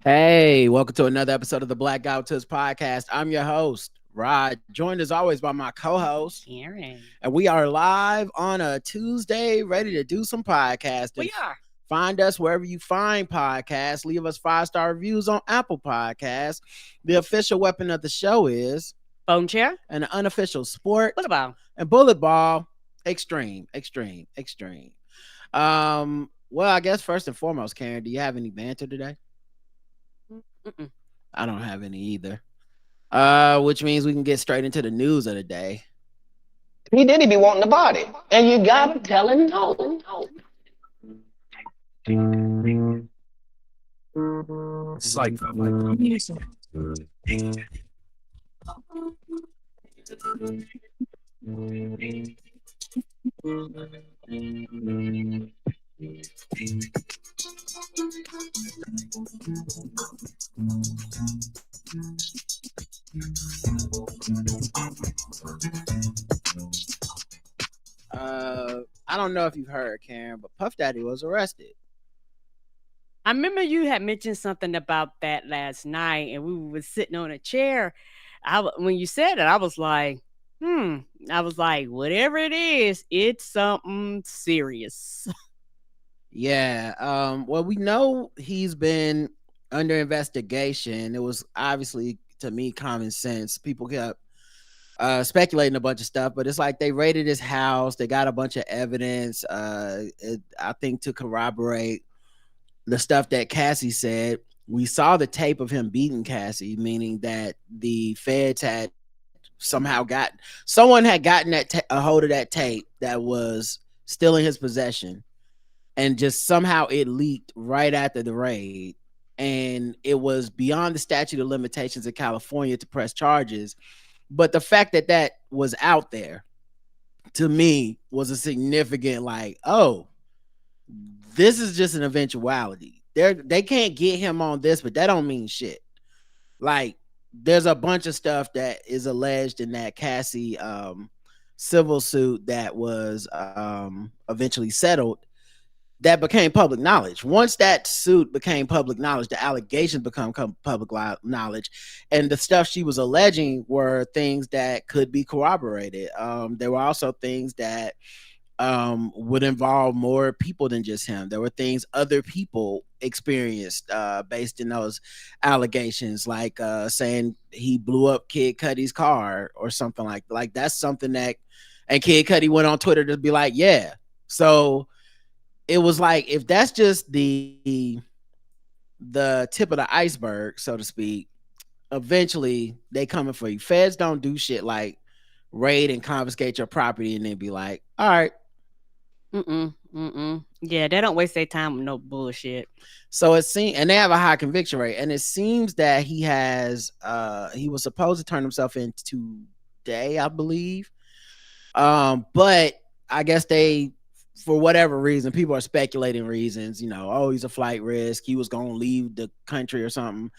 Hey, welcome to another episode of the Black Guy Tips podcast. I'm your host, Rod, joined as always by my co-host, Karen. and we are live on a Tuesday, ready to do some podcasting. We are. Find us wherever you find podcasts. Leave us 5-star reviews on Apple Podcasts. The official weapon of the show is Bone chair. an unofficial sport What about? and bullet ball. Extreme, extreme, extreme. Well, I guess first and foremost, Karen, do you have any banter today? Mm-mm. I don't have any either. Which means we can get straight into the news of the day. He Diddy be wanting the body, and you gotta tell him no. It's like I don't know if you've heard, Karen, but Puff Daddy was arrested. I remember you had mentioned something about that last night, and we were sitting on a chair. When you said it, I was like, I was like, whatever it is, it's something serious. Yeah. Well, we know he's been under investigation. It was obviously, to me, common sense. People kept speculating a bunch of stuff, but it's like they raided his house. They got a bunch of evidence. I think to corroborate the stuff that Cassie said. We saw the tape of him beating Cassie, meaning that the feds had somehow someone had gotten a hold of that tape that was still in his possession, and just somehow it leaked right after the raid, and it was beyond the statute of limitations in California to press charges. But the fact that that was out there, to me, was a significant, like, oh, this is just an eventuality. They can't get him on this, but that don't mean shit. Like, there's a bunch of stuff that is alleged in that Cassie civil suit that was eventually settled, that became public knowledge. Once that suit became public knowledge, the allegations become public knowledge, and the stuff she was alleging were things that could be corroborated. There were also things that would involve more people than just him. There were things other people experienced based in those allegations, like saying he blew up Kid Cudi's car or something like that's something that, and Kid Cudi went on Twitter to be like, yeah. So it was like, if that's just the tip of the iceberg, so to speak, eventually they coming for you. Feds don't do shit like raid and confiscate your property and then be like, all right. Yeah, they don't waste their time with no bullshit. So it seems, and they have a high conviction rate, and it seems that he was supposed to turn himself in today, I believe. But I guess they, for whatever reason, people are speculating reasons, oh, he's a flight risk, he was gonna leave the country or something.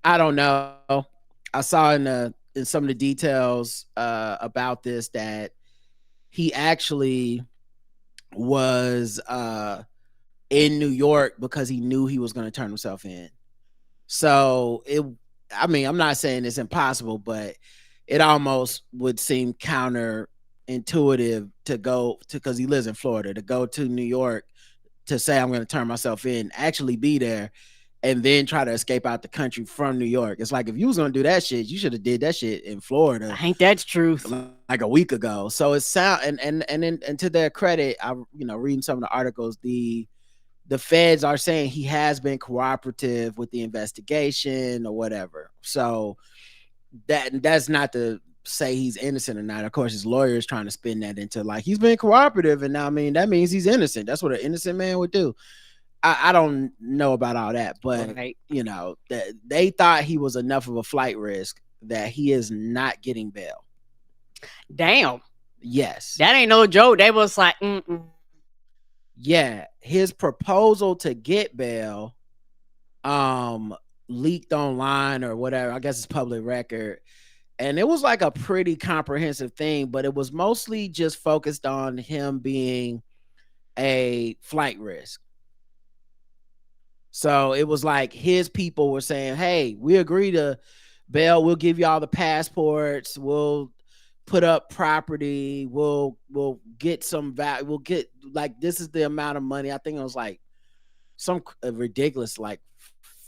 I don't know. I saw in some of the details about this that he actually was in New York because he knew he was going to turn himself in. So I'm not saying it's impossible, but it almost would seem counterintuitive to go to, because he lives in Florida, to go to New York to say I'm going to turn myself in, actually be there, and then try to escape out the country from New York. It's like, if you was going to do that shit, you should have did that shit in Florida. Ain't that truth? Like a week ago. So it sound, and to their credit, I reading some of the articles, the feds are saying he has been cooperative with the investigation or whatever. So that's not to say he's innocent or not. Of course, his lawyer is trying to spin that into like he's been cooperative, and now, I mean, that means he's innocent. That's what an innocent man would do. I don't know about all that, but Right. they thought he was enough of a flight risk that he is not getting bail. Damn. Yes. That ain't no joke. They was like, Yeah, his proposal to get bail leaked online or whatever. I guess it's public record. And it was like a pretty comprehensive thing, but it was mostly just focused on him being a flight risk. So it was like his people were saying, "Hey, we agree to bail. We'll give you all the passports. We'll put up property. We'll get some value. We'll get like this is the amount of money. I think it was like some ridiculous like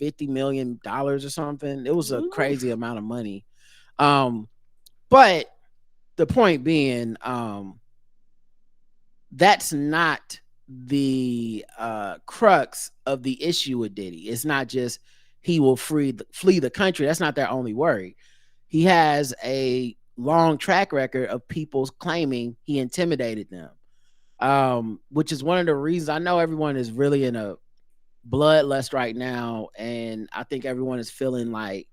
$50 million or something. It was a crazy amount of money. But the point being, that's not the crux of the issue with Diddy. It's not just he will flee the country. That's not their only worry. He has a long track record of people claiming he intimidated them, which is one of the reasons I know everyone is really in a bloodlust right now, and I think everyone is feeling like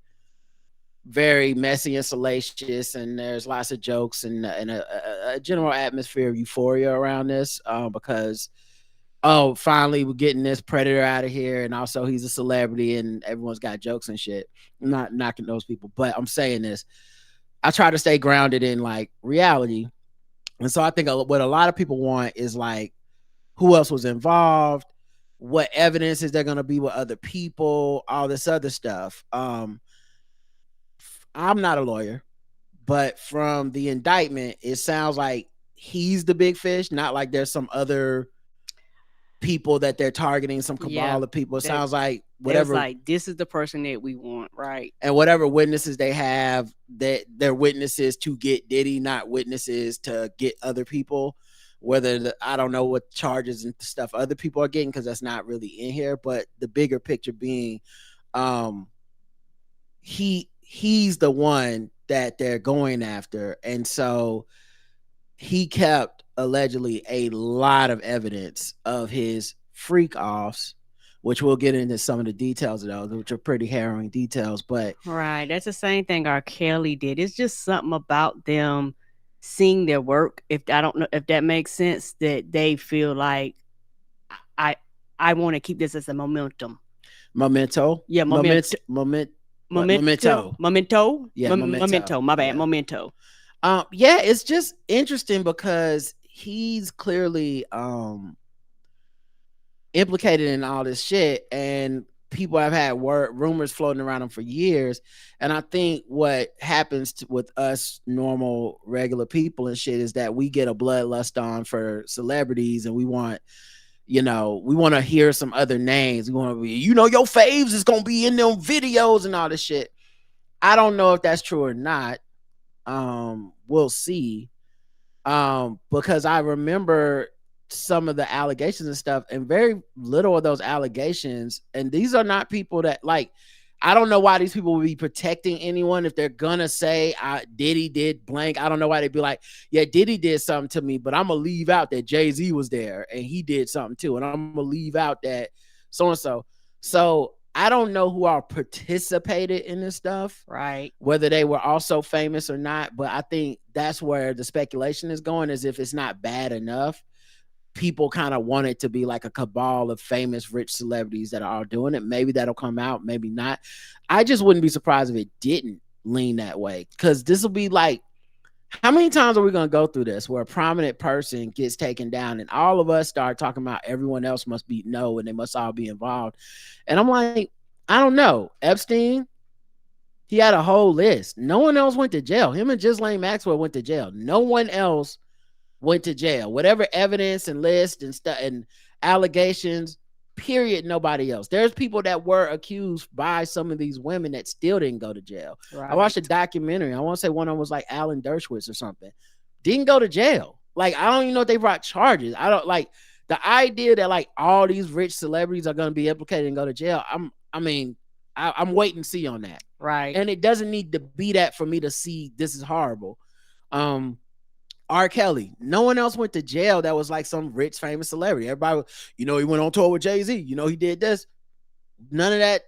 very messy and salacious, and there's lots of jokes and a general atmosphere of euphoria around this, because finally we're getting this predator out of here, and also he's a celebrity and everyone's got jokes and shit. I'm not knocking those people, but I'm saying this, I try to stay grounded in like reality. And so I think what a lot of people want is like, who else was involved, what evidence is there going to be with other people, all this other stuff. I'm not a lawyer, but from the indictment, it sounds like he's the big fish, not like there's some other people that they're targeting, some cabal of people. It sounds like whatever. Like, this is the person that we want, right? And whatever witnesses they have, that they're witnesses to get Diddy, not witnesses to get other people. Whether I don't know what charges and stuff other people are getting, because that's not really in here. But the bigger picture being, he's the one that they're going after, and so he kept allegedly a lot of evidence of his freak offs, which we'll get into some of the details of those, which are pretty harrowing details. But right, that's the same thing R. Kelly did. It's just something about them seeing their work. If I don't know if that makes sense, that they feel like I want to keep this as a momentum. Memento. Yeah, memento. Memento. Yeah, memento. My bad. Memento. Yeah, it's just interesting because he's clearly implicated in all this shit, and people have had rumors floating around him for years. And I think what happens with us normal regular people and shit is that we get a bloodlust on for celebrities, and we want to hear some other names. We want to be, your faves is gonna be in them videos and all this shit. I don't know if that's true or not. We'll see. Because I remember some of the allegations and stuff, and very little of those allegations, and these are not people that, like, I don't know why these people would be protecting anyone if they're gonna say Diddy did blank. I don't know why they'd be like, yeah, Diddy did something to me, but I'm gonna leave out that Jay-Z was there and he did something too, and I'm gonna leave out that so and so. So I don't know who all participated in this stuff, right? Whether they were also famous or not, but I think that's where the speculation is going, as if it's not bad enough. People kind of want it to be like a cabal of famous rich celebrities that are all doing it. Maybe that'll come out, maybe not. I just wouldn't be surprised if it didn't lean that way, because this will be like, how many times are we going to go through this where a prominent person gets taken down and all of us start talking about everyone else must be no and they must all be involved? And I'm like, I don't know. Epstein, he had a whole list. No one else went to jail. Him and Ghislaine Maxwell went to jail. No one else went to jail. Whatever evidence and list and stuff and allegations, period, nobody else. There's people that were accused by some of these women that still didn't go to jail. Right. I watched a documentary. I want to say one of them was like Alan Dershowitz or something. Didn't go to jail. Like, I don't even know if they brought charges. I don't like the idea that like all these rich celebrities are going to be implicated and go to jail. I'm waiting to see on that. Right. And it doesn't need to be that for me to see this is horrible. R. Kelly, no one else went to jail that was like some rich, famous celebrity. Everybody, he went on tour with Jay-Z. He did this. None of that.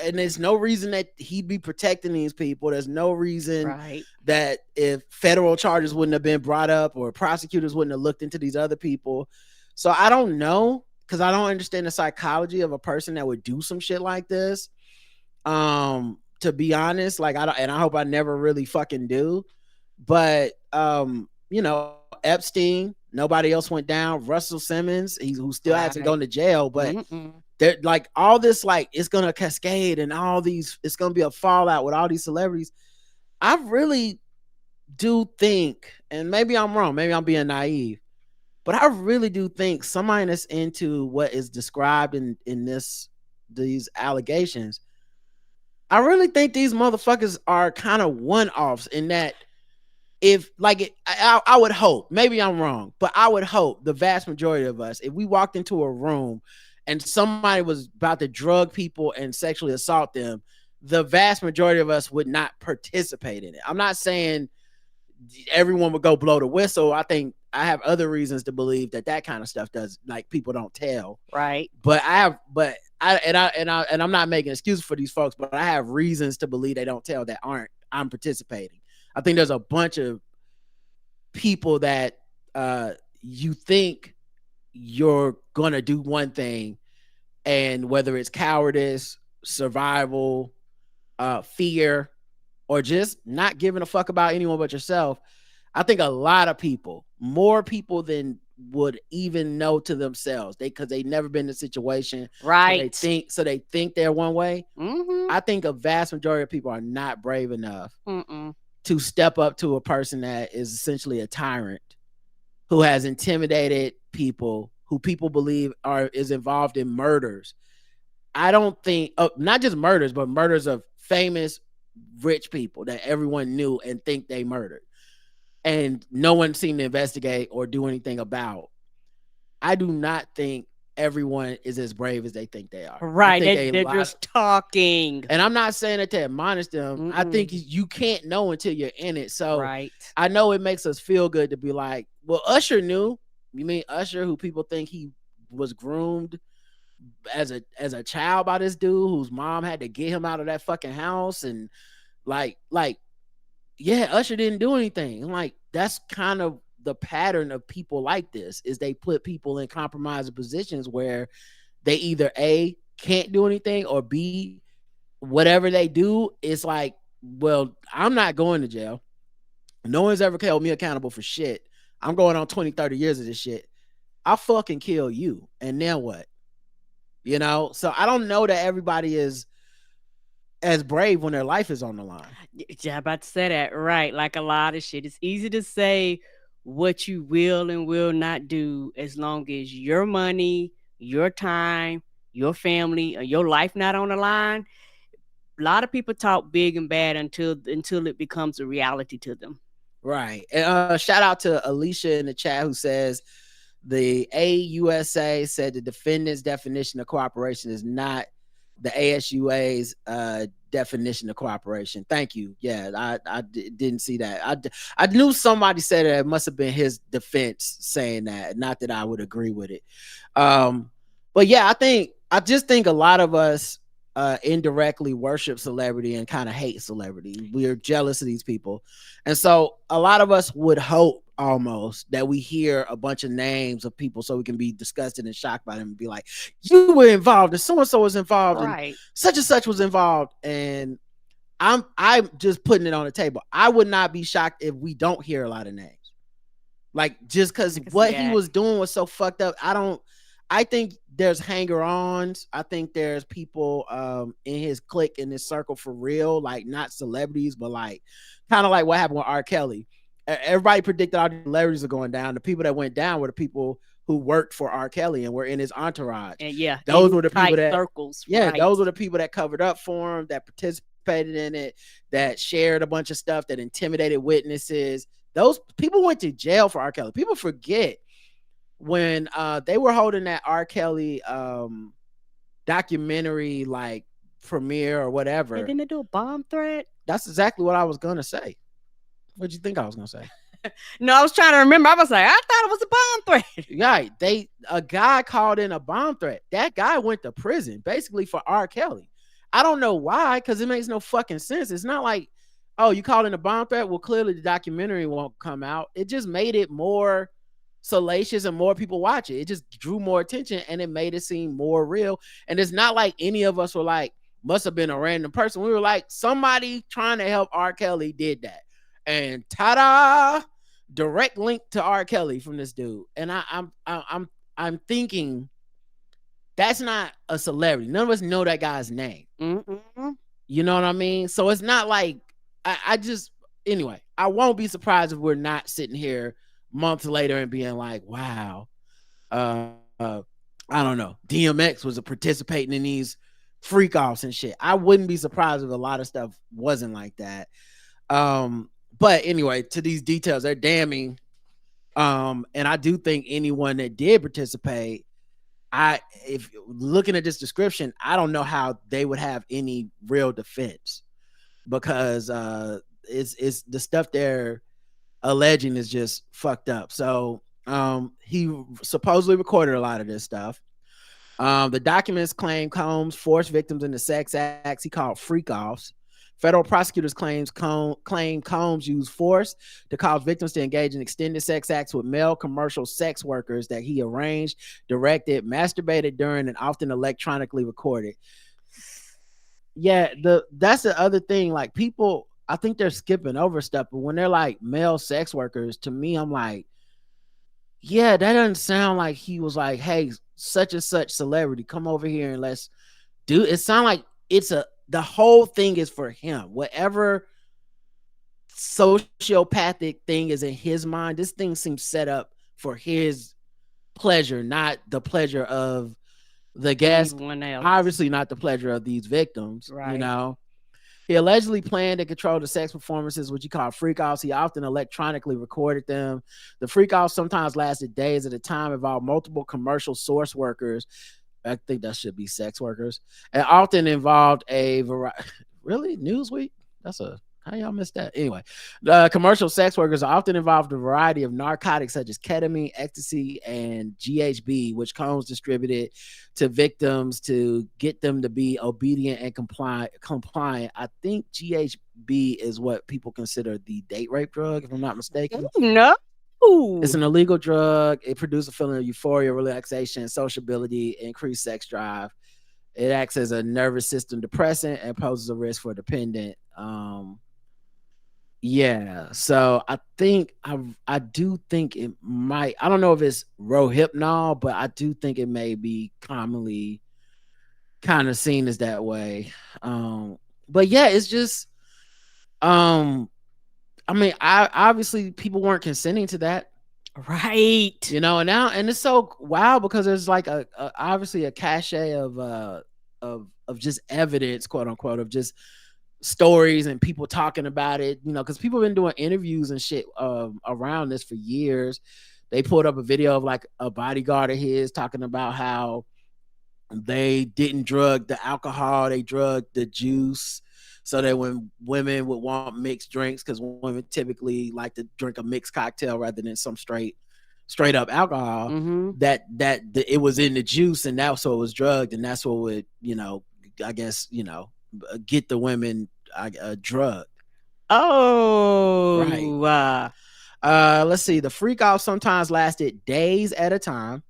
And there's no reason that he'd be protecting these people. There's no reason that if federal charges wouldn't have been brought up or prosecutors wouldn't have looked into these other people. So I don't know, because I don't understand the psychology of a person that would do some shit like this. To be honest, like I hope I never really fucking do. But Epstein, nobody else went down. Russell Simmons, who still hasn't gone to jail, but They're like all this, like it's gonna cascade and all these, it's gonna be a fallout with all these celebrities. I really do think, and maybe I'm wrong, maybe I'm being naive, but I really do think somebody that's into what is described in these allegations, I really think these motherfuckers are kind of one-offs in that, if like I would hope, maybe I'm wrong, but I would hope the vast majority of us, if we walked into a room and somebody was about to drug people and sexually assault them, the vast majority of us would not participate in it. I'm not saying everyone would go blow the whistle. I think I have other reasons to believe that that kind of stuff does, like, people don't tell. Right. But I'm not making excuses for these folks, but I have reasons to believe they don't tell that aren't I'm participating. I think there's a bunch of people that you think you're gonna do one thing, and whether it's cowardice, survival, fear, or just not giving a fuck about anyone but yourself, I think a lot of people, more people than would even know to themselves, because they never been in a situation, Right. so they think they're one way. Mm-hmm. I think a vast majority of people are not brave enough Mm-mm. to step up to a person that is essentially a tyrant, who has intimidated people, who people believe is involved in murders. I don't think, not just murders, but murders of famous rich people that everyone knew and think they murdered, and no one seemed to investigate or do anything about. I do not think everyone is as brave as they think they are. Right. I think They're just talking. and I'm not saying it to admonish them. Mm-mm. I think you can't know until you're in it. So right. I know it makes us feel good to be like, well, Usher knew. You mean Usher, who people think he was groomed as a child by this dude whose mom had to get him out of that fucking house, and like yeah, Usher didn't do anything. And like, that's kind of the pattern of people like this, is they put people in compromising positions where they either A, can't do anything, or B, whatever they do is like, well, I'm not going to jail. No one's ever held me accountable for shit. I'm going on 20, 30 years of this shit. I'll fucking kill you. And then what? You know? So I don't know that everybody is as brave when their life is on the line. Yeah, about to say that. Right. Like a lot of shit. It's easy to say what you will and will not do as long as your money, your time, your family, or your life not on the line. A lot of people talk big and bad until it becomes a reality to them. Right. And shout out to Alicia in the chat, who says the AUSA said the defendant's definition of cooperation is not the ASUA's definition of cooperation. Thank you. Yeah, I didn't see that. I knew somebody said it. It must have been his defense saying that. Not that I would agree with it. But yeah, I just think a lot of us indirectly worship celebrity and kind of hate celebrity. We're jealous of these people. And so a lot of us would hope almost that we hear a bunch of names of people so we can be disgusted and shocked by them and be like, you were involved and so-and-so was involved, right, and such was involved. And I'm just putting it on the table. I would not be shocked if we don't hear a lot of names. Like, just because what he was doing was so fucked up. I think there's hanger-ons. I think there's people in his clique, in his circle for real, like not celebrities, but like kind of like what happened with R. Kelly. Everybody predicted all the celebrities are going down. The people that went down were the people who worked for R. Kelly and were in his entourage. And yeah, those were the people that circles. Yeah, right. Those were the people that covered up for him, that participated in it, that shared a bunch of stuff, that intimidated witnesses. Those people went to jail for R. Kelly. People forget when they were holding that R. Kelly documentary like premiere or whatever. And didn't they do a bomb threat? That's exactly what I was gonna say. What'd you think I was gonna say? No, I was trying to remember. I was like, I thought it was a bomb threat. Right. A guy called in a bomb threat. That guy went to prison basically for R. Kelly. I don't know why, because it makes no fucking sense. It's not like, oh, you called in a bomb threat? Well, clearly the documentary won't come out. It just made it more salacious and more people watch it. It just drew more attention and it made it seem more real. And it's not like any of us were like, must have been a random person. We were like, somebody trying to help R. Kelly did that. And ta-da, direct link to R. Kelly from this dude. And I'm thinking That's not a celebrity. None of us know that guy's name. Mm-mm. You know what I mean? So it's not like I just anyway. I won't be surprised if we're not sitting here months later and being like, "Wow, uh, I don't know. DMX was participating in these freak offs and shit." I wouldn't be surprised if a lot of stuff wasn't like that. But anyway, to these details, they're damning. And I do think anyone that did participate, if looking at this description, I don't know how they would have any real defense because it's the stuff they're alleging is just fucked up. So he supposedly recorded a lot of this stuff. The documents claim Combs forced victims into sex acts he called freak offs. Federal prosecutors claim Combs used force to cause victims to engage in extended sex acts with male commercial sex workers that he arranged, directed, masturbated during, and often electronically recorded. Yeah, that's the other thing. Like people, I think they're skipping over stuff, but when they're like male sex workers, to me, I'm like, yeah, that doesn't sound like he was like, hey, such and such celebrity, come over here and let's do it. Sound like the whole thing is for him. Whatever sociopathic thing is in his mind, this thing seems set up for his pleasure, not the pleasure of the guest. Obviously not the pleasure of these victims, right. You know. He allegedly planned and controlled the sex performances, which he called freak-offs. He often electronically recorded them. The freak-offs sometimes lasted days at a time, involved multiple commercial source workers. I think that should be sex workers. And often involved a variety. Really? Newsweek? How y'all missed that? Anyway, commercial sex workers are often involved in a variety of narcotics such as ketamine, ecstasy, and GHB, which Combs distributed to victims to get them to be obedient and compliant. I think GHB is what people consider the date rape drug, if I'm not mistaken. No. It's an illegal drug. It produces a feeling of euphoria, relaxation, sociability, increased sex drive. It acts as a nervous system depressant and poses a risk for dependent. Yeah, so I think I do think it might. I don't know if it's Rohypnol, but I do think it may be commonly kind of seen as that way. But yeah, it's just I mean, obviously people weren't consenting to that. Right. You know, and it's so wild because there's like a obviously a cachet of just evidence, quote unquote, of just stories and people talking about it, you know, because people have been doing interviews and shit around this for years. They pulled up a video of like a bodyguard of his talking about how they didn't drug the alcohol, they drugged the juice, so that when women would want mixed drinks, because women typically like to drink a mixed cocktail rather than some straight up alcohol, that it was in the juice, and that's what was drugged, and that's what would, you know, I guess, you know, get the women drugged. Oh, right. Let's see. The freak off sometimes lasted days at a time.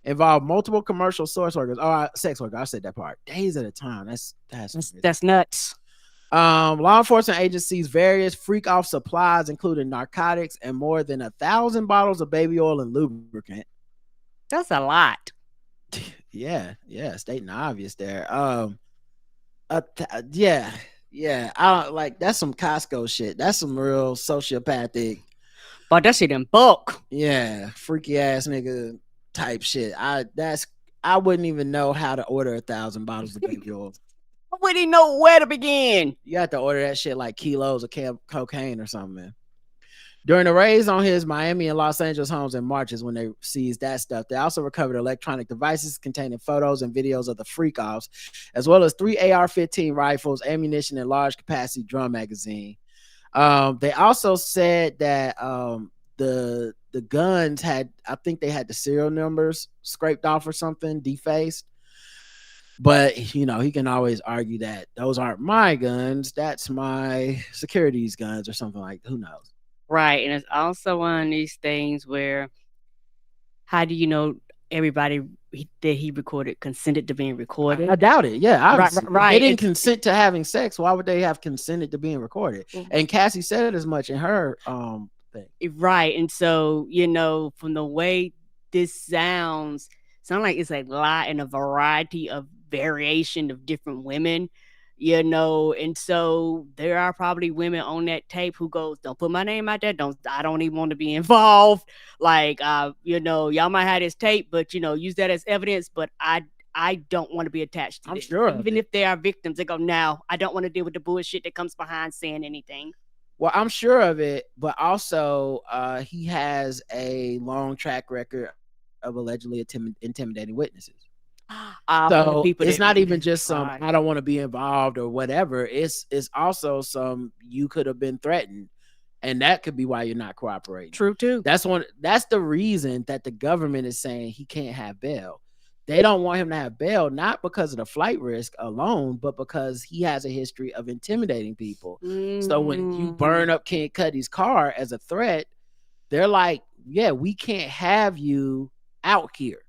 Involved multiple commercial source workers. Oh, sex workers. I said that part. Days at a time. That's nuts. Law enforcement agencies various freak off supplies, including narcotics and more than 1,000 bottles of baby oil and lubricant. That's a lot. Yeah, stating the obvious there. Yeah. I don't like that's some Costco shit. That's some real sociopathic. But that shit in bulk. Yeah, freaky ass nigga type shit. I wouldn't even know how to order 1,000 bottles of baby oil. I wouldn't even know where to begin. You have to order that shit like kilos of cocaine or something, man. During the raids on his Miami and Los Angeles homes in March is when they seized that stuff. They also recovered electronic devices containing photos and videos of the freak-offs, as well as 3 AR-15 rifles, ammunition, and large capacity drum magazine. They also said that the guns had, I think they had the serial numbers scraped off or something, defaced. But, you know, he can always argue that those aren't my guns. That's my security's guns or something like, who knows? Right. And it's also one of these things where, how do you know everybody that he recorded consented to being recorded? I doubt it. Yeah. Right. They didn't consent to having sex. Why would they have consented to being recorded? And Cassie said as much in her thing. Right. And so, you know, from the way this sounds, sound like it's a lot and a variety of variation of different women, you know. And so there are probably women on that tape who goes, don't put my name out there, I don't even want to be involved. Like, you know, y'all might have this tape, but, you know, use that as evidence, but I don't want to be attached to I'm this. sure of Even it. if they are victims, they go, no, I don't want to deal with the bullshit that comes behind saying anything. Well, I'm sure of it, but also he has a long track record of allegedly intimidating witnesses. For the So people it's that not even just some right. I don't want to be involved or whatever. It's also some you could have been threatened, and that could be why you're not cooperating. True too. That's the reason that the government is saying he can't have bail. They don't want him to have bail, not because of the flight risk alone, but because he has a history of intimidating people. So when you burn up Ken Cudi's car as a threat, they're like, yeah, we can't have you out here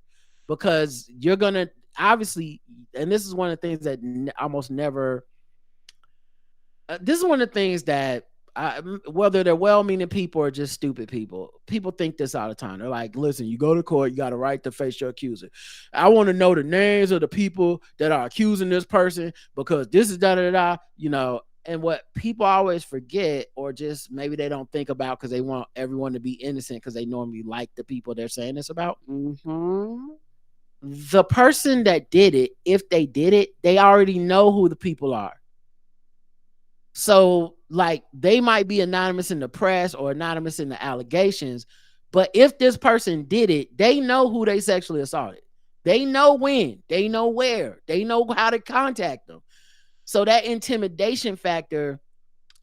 because you're going to obviously, and this is one of the things that almost never, this is one of the things that whether they're well-meaning people or just stupid people think this all the time. They're like, listen, you go to court, you got a right to face your accuser. I want to know the names of the people that are accusing this person because this is da-da-da, you know. And what people always forget, or just maybe they don't think about because they want everyone to be innocent because they normally like the people they're saying this about. The person that did it, if they did it, they already know who the people are. So, like, they might be anonymous in the press or anonymous in the allegations, but if this person did it, they know who they sexually assaulted. They know when, they know where, they know how to contact them. So that intimidation factor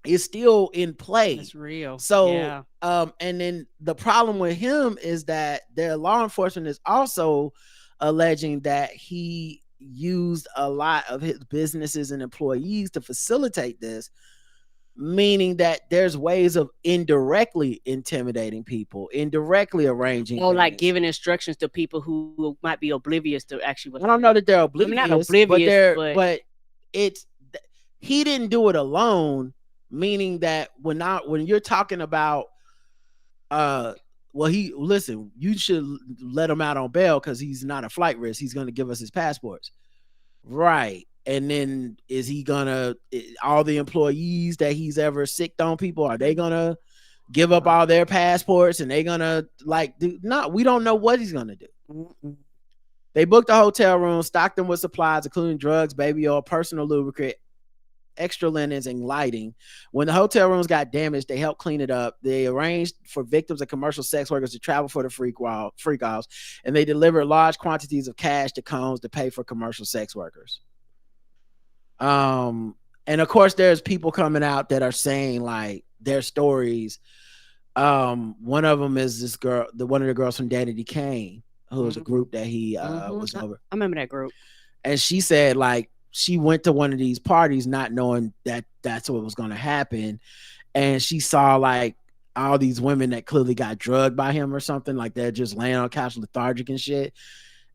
is still in play. It's real. So, yeah. And then the problem with him is that their law enforcement is also alleging that he used a lot of his businesses and employees to facilitate this, meaning that there's ways of indirectly intimidating people, indirectly arranging. Or like giving instructions to people who might be oblivious to actually what's I don't know that they're oblivious, not oblivious, but it's he didn't do it alone, meaning that when you're talking about well, you should let him out on bail because he's not a flight risk. He's going to give us his passports. Right. And then is he gonna all the employees that he's ever sicked on people, are they gonna give up all their passports and they gonna like do not? We don't know what he's gonna do. They booked a hotel room, stocked them with supplies, including drugs, baby oil, personal lubricant, extra linens, and lighting. When the hotel rooms got damaged, they helped clean it up. They arranged for victims of commercial sex workers to travel for the freak offs, and they delivered large quantities of cash to Combs to pay for commercial sex workers. And of course there's people coming out that are saying like their stories. One of them is this girl, one of the girls from Danny Kane, who was a group that he was over. I remember that group. And she said like she went to one of these parties not knowing that that's what was going to happen, and she saw like all these women that clearly got drugged by him or something, like they're just laying on the couch lethargic and shit,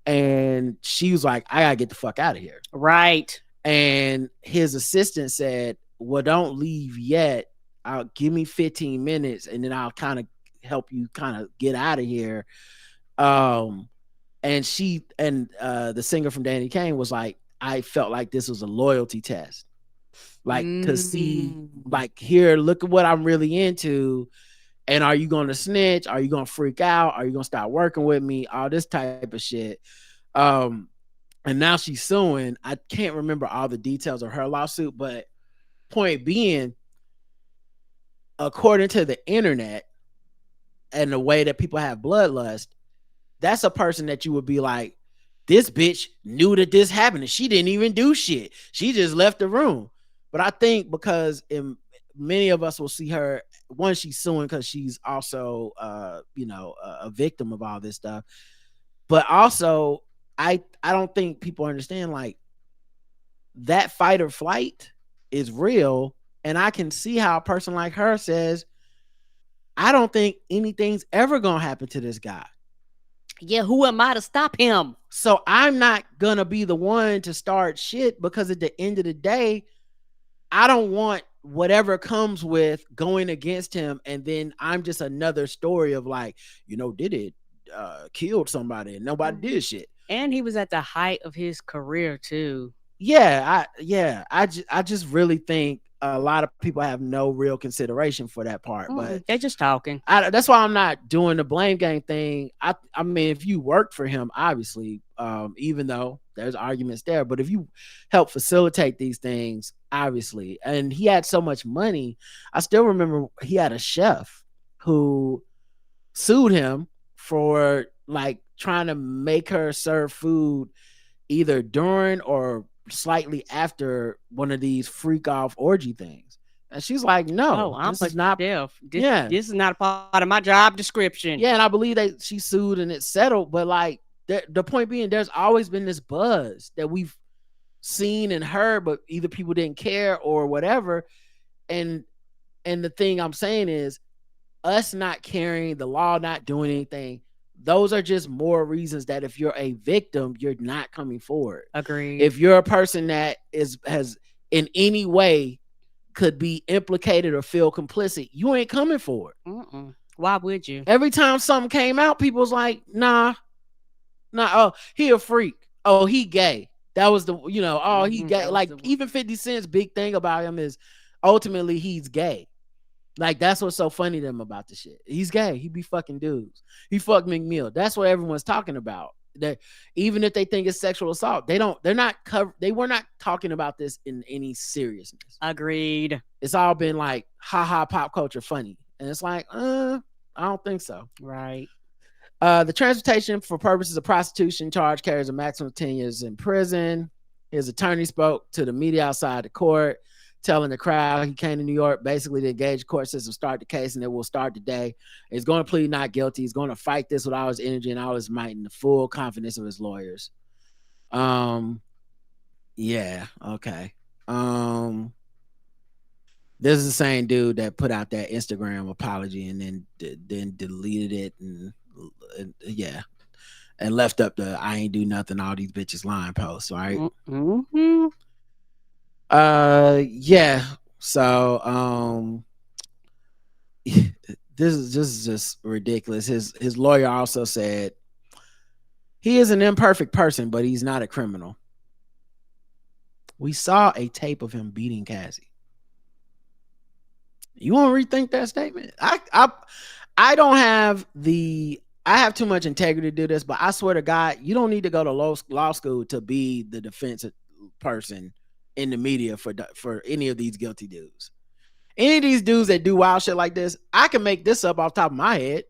and she was like, I gotta get the fuck out of here. Right. And his assistant said, well, don't leave yet. I'll give me 15 minutes and then I'll kind of help you kind of get out of here. And the singer from Danny Kane was like, I felt like this was a loyalty test. Like to see, like, here, look at what I'm really into. And are you going to snitch? Are you going to freak out? Are you going to start working with me? All this type of shit. And now she's suing. I can't remember all the details of her lawsuit, but point being, according to the internet and the way that people have bloodlust, that's a person that you would be like, this bitch knew that this happened and she didn't even do shit. She just left the room. But I think because many of us will see her, one, she's suing because she's also, a victim of all this stuff. But also, I don't think people understand like that fight or flight is real. And I can see how a person like her says, I don't think anything's ever going to happen to this guy. Yeah, who am I to stop him? So I'm not going to be the one to start shit, because at the end of the day, I don't want whatever comes with going against him. And then I'm just another story of like, Diddy killed somebody and nobody did shit. And he was at the height of his career too. I just really think a lot of people have no real consideration for that part. But They're just talking. that's why I'm not doing the blame game thing. I mean, if you work for him, obviously, even though there's arguments there, but if you help facilitate these things, obviously, and he had so much money, I still remember he had a chef who sued him for like trying to make her serve food either during or slightly after one of these freak off orgy things. And she's like, no, I'm this is not. chef. Yeah. This is not a part of my job description. Yeah. And I believe that she sued and it's settled. But like the point being, there's always been this buzz that we've seen and heard, but either people didn't care or whatever. And the thing I'm saying is us not caring, the law not doing anything, those are just more reasons that if you're a victim, you're not coming forward. Agreed. If you're a person that has in any way could be implicated or feel complicit, you ain't coming forward. Why would you? Every time something came out, people was like, nah, oh, he a freak. Oh, he gay. That was the, he gay. Like even 50 Cent's big thing about him is ultimately he's gay. Like that's what's so funny to him about the shit. He's gay. He be fucking dudes. He fucked McMill. That's what everyone's talking about. That even if they think it's sexual assault, they were not talking about this in any seriousness. Agreed. It's all been like haha pop culture funny. And it's like, I don't think so. Right. The transportation for purposes of prostitution charge carries a maximum of 10 years in prison. His attorney spoke to the media outside the court, telling the crowd he came to New York basically to engage the court system, start the case, and it will start today. He's going to plead not guilty. He's going to fight this with all his energy and all his might and the full confidence of his lawyers. Yeah, okay. This is the same dude that put out that Instagram apology and then deleted it and left up the I ain't do nothing, all these bitches lying posts, right? Mm-hmm. Yeah. So this is just ridiculous. His lawyer also said he is an imperfect person, but he's not a criminal. We saw a tape of him beating Cassie. You want to rethink that statement? I don't have I have too much integrity to do this, but I swear to God, you don't need to go to law school to be the defense person in the media for any of these guilty dudes. Any of these dudes that do wild shit like this, I can make this up off the top of my head.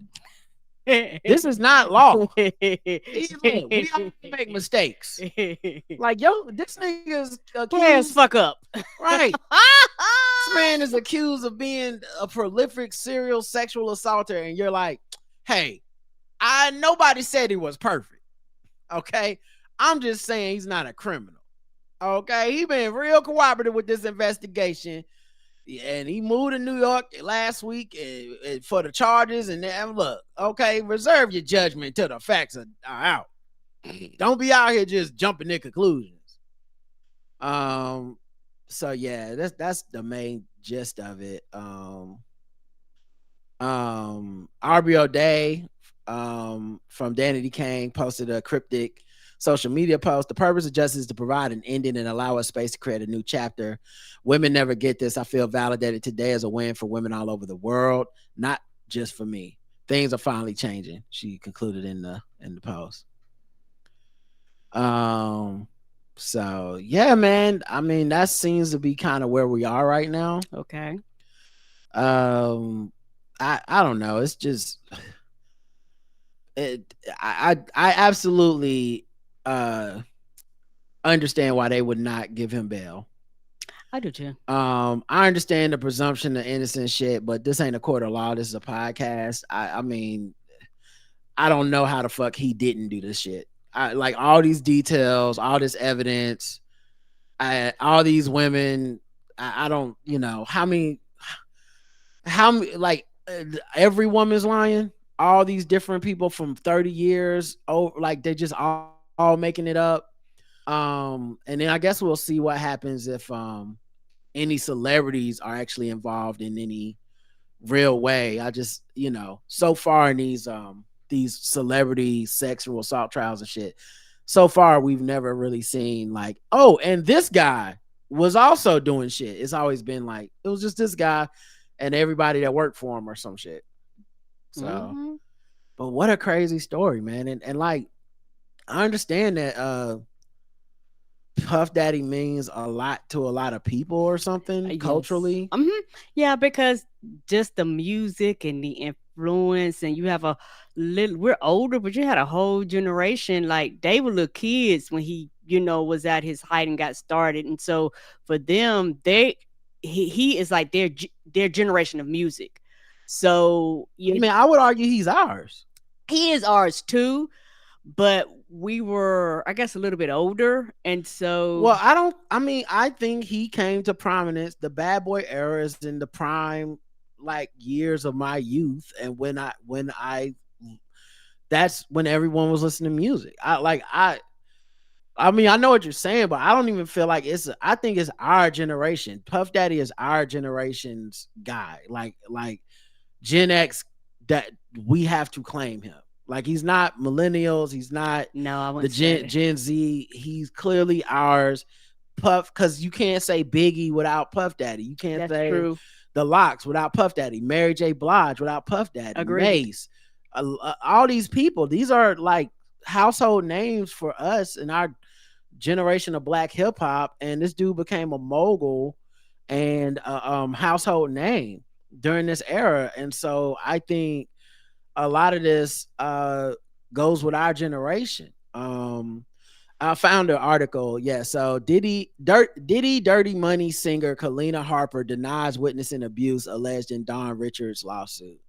This is not law. We all make mistakes. Like, yo, this nigga's accused. Fuck up. Right. This man is accused of being a prolific serial sexual assaulter, and you're like, hey, nobody said he was perfect. Okay? I'm just saying he's not a criminal. Okay? He been real cooperative with this investigation. And he moved to New York last week for the charges. And then, look, okay, reserve your judgment till the facts are out. Don't be out here just jumping to conclusions. So yeah, that's the main gist of it. RBO Day from Danity Kane posted a cryptic social media post. The purpose of justice is to provide an ending and allow us space to create a new chapter. Women never get this. I feel validated today as a win for women all over the world, not just for me. Things are finally changing, she concluded in the post. So yeah, man. I mean, that seems to be kind of where we are right now. Okay. I don't know. It's just I absolutely understand why they would not give him bail. I do too. I understand the presumption of innocence shit, but this ain't a court of law. This is a podcast. I mean, I don't know how the fuck he didn't do this shit. Like all these details, all this evidence, all these women. I don't, how many, like every woman's lying. All these different people from 30 years, like they're just all making it up. And then I guess we'll see what happens if any celebrities are actually involved in any real way. I just, so far in these celebrity sexual assault trials and shit, so far we've never really seen like, oh, and this guy was also doing shit. It's always been like it was just this guy and everybody that worked for him or some shit. So, Mm-hmm. but what a crazy story, man. And like I understand that Puff Daddy means a lot to a lot of people or something Yes. culturally. Yeah, because just the music and the influence, and you have a little. We're older, but you had a whole generation like they were little kids when he, was at his height and got started, and so for them, he is like their generation of music. So I mean, I would argue he's ours. he is ours too, but we were, I guess, a little bit older, and so Well, I don't. I mean, I think he came to prominence. The Bad Boy era is in the prime, like years of my youth, and that's when everyone was listening to music. I mean, I know what you're saying, but I don't even feel like I think it's our generation. Puff Daddy is our generation's guy. Like Gen X, that we have to claim him. Like he's not millennials. He's not no, I the wouldn't say that. Gen Z. He's clearly ours. Puff, because you can't say Biggie without Puff Daddy. You can't That's say true. the Locks without Puff Daddy. Mary J. Blige without Puff Daddy. Agreed. Mace. All these people. These are like household names for us in our generation of black hip hop. And this dude became a mogul and a household name during this era. And so I think a lot of this goes with our generation. I found an article. Yeah. So Diddy Dirty Money singer Kalina Harper denies witnessing abuse alleged in Don Richards lawsuit.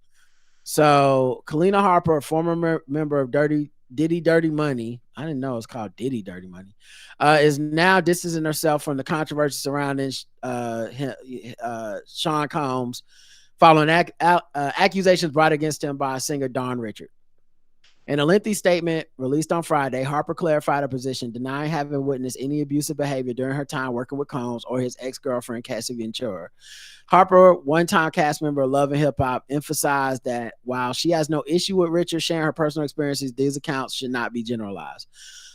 So Kalina Harper, a former member of Diddy Dirty Money, I didn't know it's called Diddy Dirty Money, is now distancing herself from the controversy surrounding Sean Combs following accusations brought against him by singer Don Richard. In a lengthy statement released on Friday, Harper clarified her position, denying having witnessed any abusive behavior during her time working with Combs or his ex-girlfriend, Cassie Ventura. Harper, one-time cast member of Love and Hip Hop, emphasized that while she has no issue with Richard sharing her personal experiences, these accounts should not be generalized.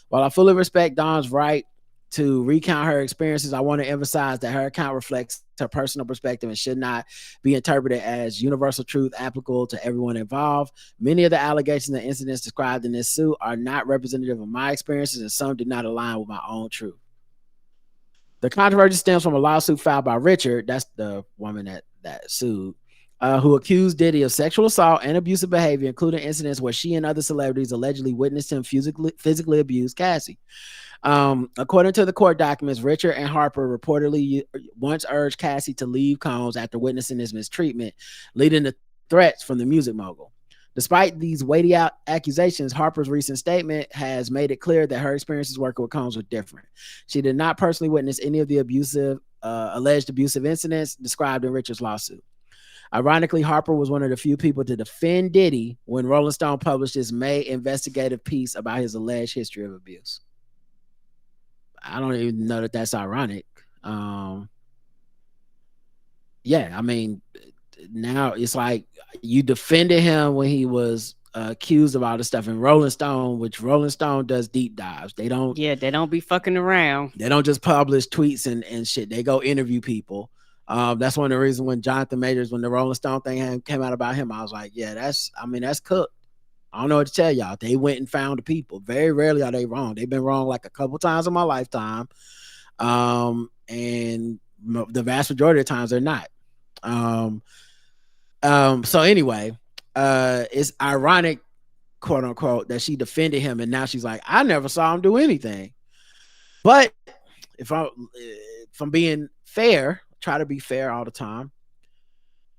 While I fully respect Dawn's right to recount her experiences, I want to emphasize that her account reflects her personal perspective and should not be interpreted as universal truth applicable to everyone involved. Many of the allegations and incidents described in this suit are not representative of my experiences, and some do not align with my own truth. The controversy stems from a lawsuit filed by Richard, that's the woman that sued, who accused Diddy of sexual assault and abusive behavior, including incidents where she and other celebrities allegedly witnessed him physically abuse Cassie. According to the court documents, Richard and Harper reportedly once urged Cassie to leave Combs after witnessing his mistreatment, leading to threats from the music mogul. Despite these weighty accusations, Harper's recent statement has made it clear that her experiences working with Combs were different. She did not personally witness any of the alleged abusive incidents described in Richard's lawsuit. Ironically, Harper was one of the few people to defend Diddy when Rolling Stone published his May investigative piece about his alleged history of abuse. I don't even know that that's ironic. Yeah, I mean, now it's like you defended him when he was accused of all this stuff in Rolling Stone, which Rolling Stone does deep dives. They don't be fucking around. They don't just publish tweets and shit. They go interview people. That's one of the reasons when Jonathan Majors, when the Rolling Stone thing came out about him, I was like, yeah, that's cooked. I don't know what to tell y'all. They went and found the people. Very rarely are they wrong. They've been wrong like a couple times in my lifetime. And the vast majority of the times they're not. So anyway, it's ironic, quote unquote, that she defended him and now she's like, I never saw him do anything. But if I'm being fair, try to be fair all the time,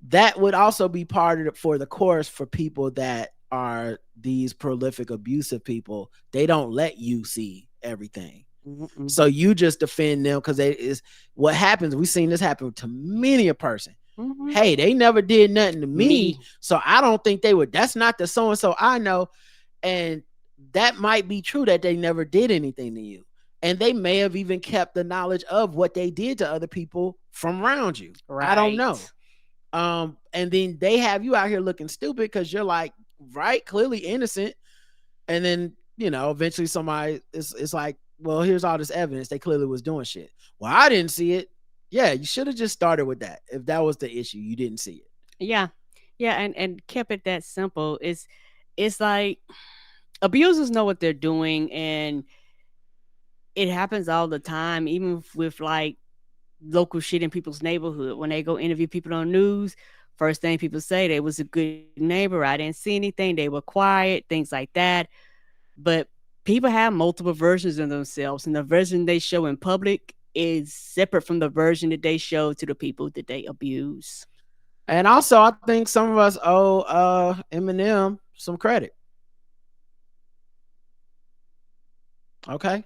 that would also be part of for the course for people that are these prolific abusive people. They don't let you see everything. Mm-hmm. So you just defend them because it is what happens. We've seen this happen to many a person. Mm-hmm. Hey, they never did nothing to me, so I don't think they would. That's not the so-and-so I know. And that might be true that they never did anything to you. And they may have even kept the knowledge of what they did to other people from around you. Right. I don't know. And then they have you out here looking stupid because you're like, right, clearly innocent. And then eventually somebody it's like, well, here's all this evidence. They clearly was doing shit. Well, I didn't see it. Yeah, you should have just started with that. If that was the issue, you didn't see it. Yeah. Yeah, and kept it that simple. It's like abusers know what they're doing, and it happens all the time, even with like local shit in people's neighborhood. When they go interview people on news, first thing people say, they was a good neighbor. I didn't see anything. They were quiet, things like that. But people have multiple versions of themselves, and the version they show in public is separate from the version that they show to the people that they abuse. And also, I think some of us owe Eminem some credit. Okay,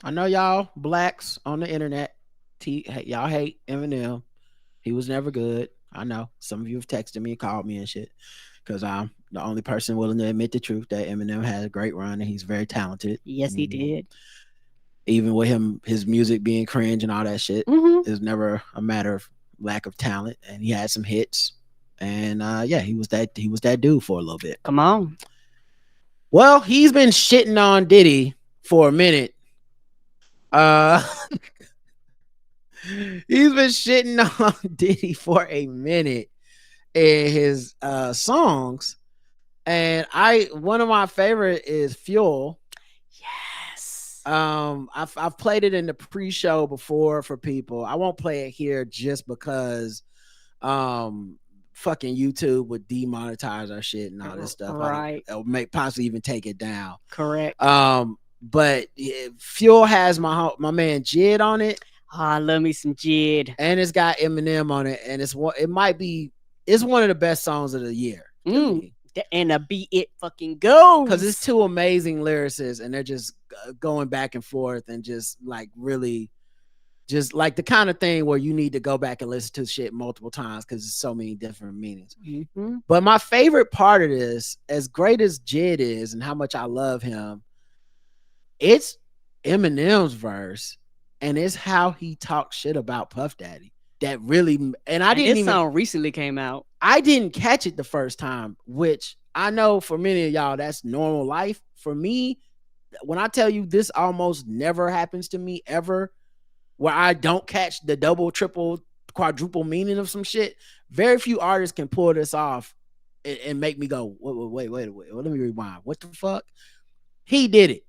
I know y'all blacks on the internet, y'all hate Eminem. He was never good. I know some of you have texted me, called me and shit, because I'm the only person willing to admit the truth that Eminem had a great run and he's very talented. Yes, he did. Even with his music being cringe and all that shit, Mhm. it was never a matter of lack of talent. And he had some hits, and yeah, he was that dude for a little bit. Come on. Well, he's been shitting on Diddy for a minute. He's been shitting on Diddy for a minute in his songs. And one of my favorite is Fuel. Yes. I've played it in the pre-show before for people. I won't play it here just because fucking YouTube would demonetize our shit and all this stuff. Right. It'll possibly even take it down. Correct. But Fuel has my man Jid on it. Oh, I love me some Jid. And it's got Eminem on it, and it's one of the best songs of the year. And a beat it fucking goes, because it's two amazing lyricists, and they're just going back and forth, and just like really, just like the kind of thing where you need to go back and listen to shit multiple times because there's so many different meanings. Mm-hmm. But my favorite part of this, as great as Jid is and how much I love him, it's Eminem's verse, and it's how he talks shit about Puff Daddy that really. And I didn't even. This song recently came out. I didn't catch it the first time, which I know for many of y'all that's normal life. For me, when I tell you this almost never happens to me ever, where I don't catch the double, triple, quadruple meaning of some shit. Very few artists can pull this off and make me go, wait, let me rewind. What the fuck? He did it.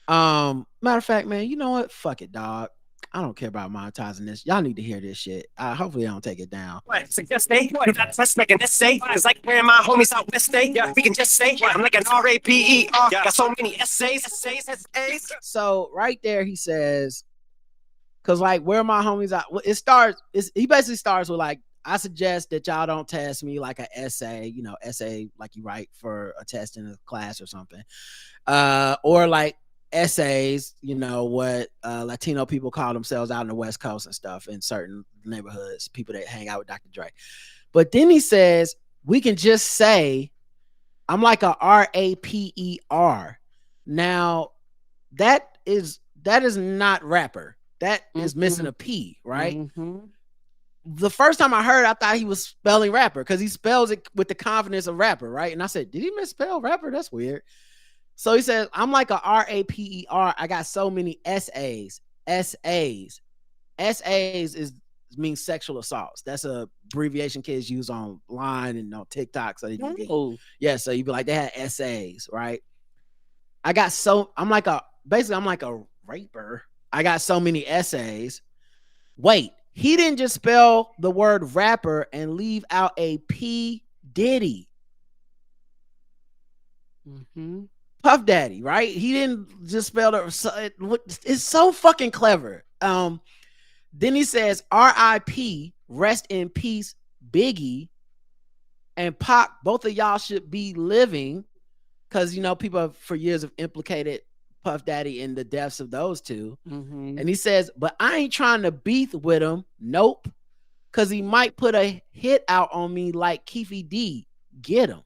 Matter of fact, man, you know what? Fuck it, dog. I don't care about monetizing this. Y'all need to hear this shit. Hopefully I don't take it down. What? Suggest they? What? That's making this say? It's like where my homies out west state. Yeah, we can just say I'm like an RAPER. Got so many essays. So right there he says, because like where my homies out, he basically starts with like, I suggest that y'all don't test me like an essay, essay like you write for a test in a class or something. Or like essays, what Latino people call themselves out on the West Coast and stuff in certain neighborhoods, people that hang out with Dr. Dre. But then he says, we can just say I'm like a RAPER. Now that is not rapper. That is missing a P, right? Mm-hmm. The first time I heard it, I thought he was spelling rapper because he spells it with the confidence of rapper, right? And I said, did he misspell rapper? That's weird. So he says, I'm like a RAPER. I got so many SAs. Means sexual assaults. That's a abbreviation kids use online and on TikTok. So yeah, so you'd be like, they had SAs, right? I'm like a raper. I got so many essays. Wait, he didn't just spell the word rapper and leave out a P Diddy. Mm-hmm. Puff Daddy, right? He didn't just spell it. It's so fucking clever. Then he says, R.I.P. Rest in peace, Biggie and Pac. Both of y'all should be living, because people have, for years have implicated Puff Daddy in the deaths of those two. Mm-hmm. And he says, but I ain't trying to beef with him. Nope, because he might put a hit out on me like Keefy D. Get him.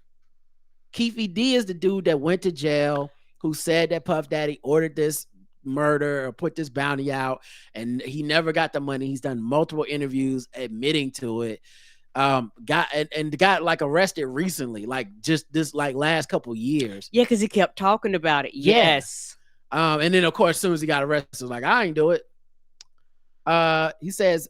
Keefy D is the dude that went to jail, who said that Puff Daddy ordered this murder or put this bounty out, and he never got the money. He's done multiple interviews admitting to it. got like arrested recently, like just this like last couple years. Yeah, because he kept talking about it. Yeah. Yes. And then of course, as soon as he got arrested, like I ain't do it. He says,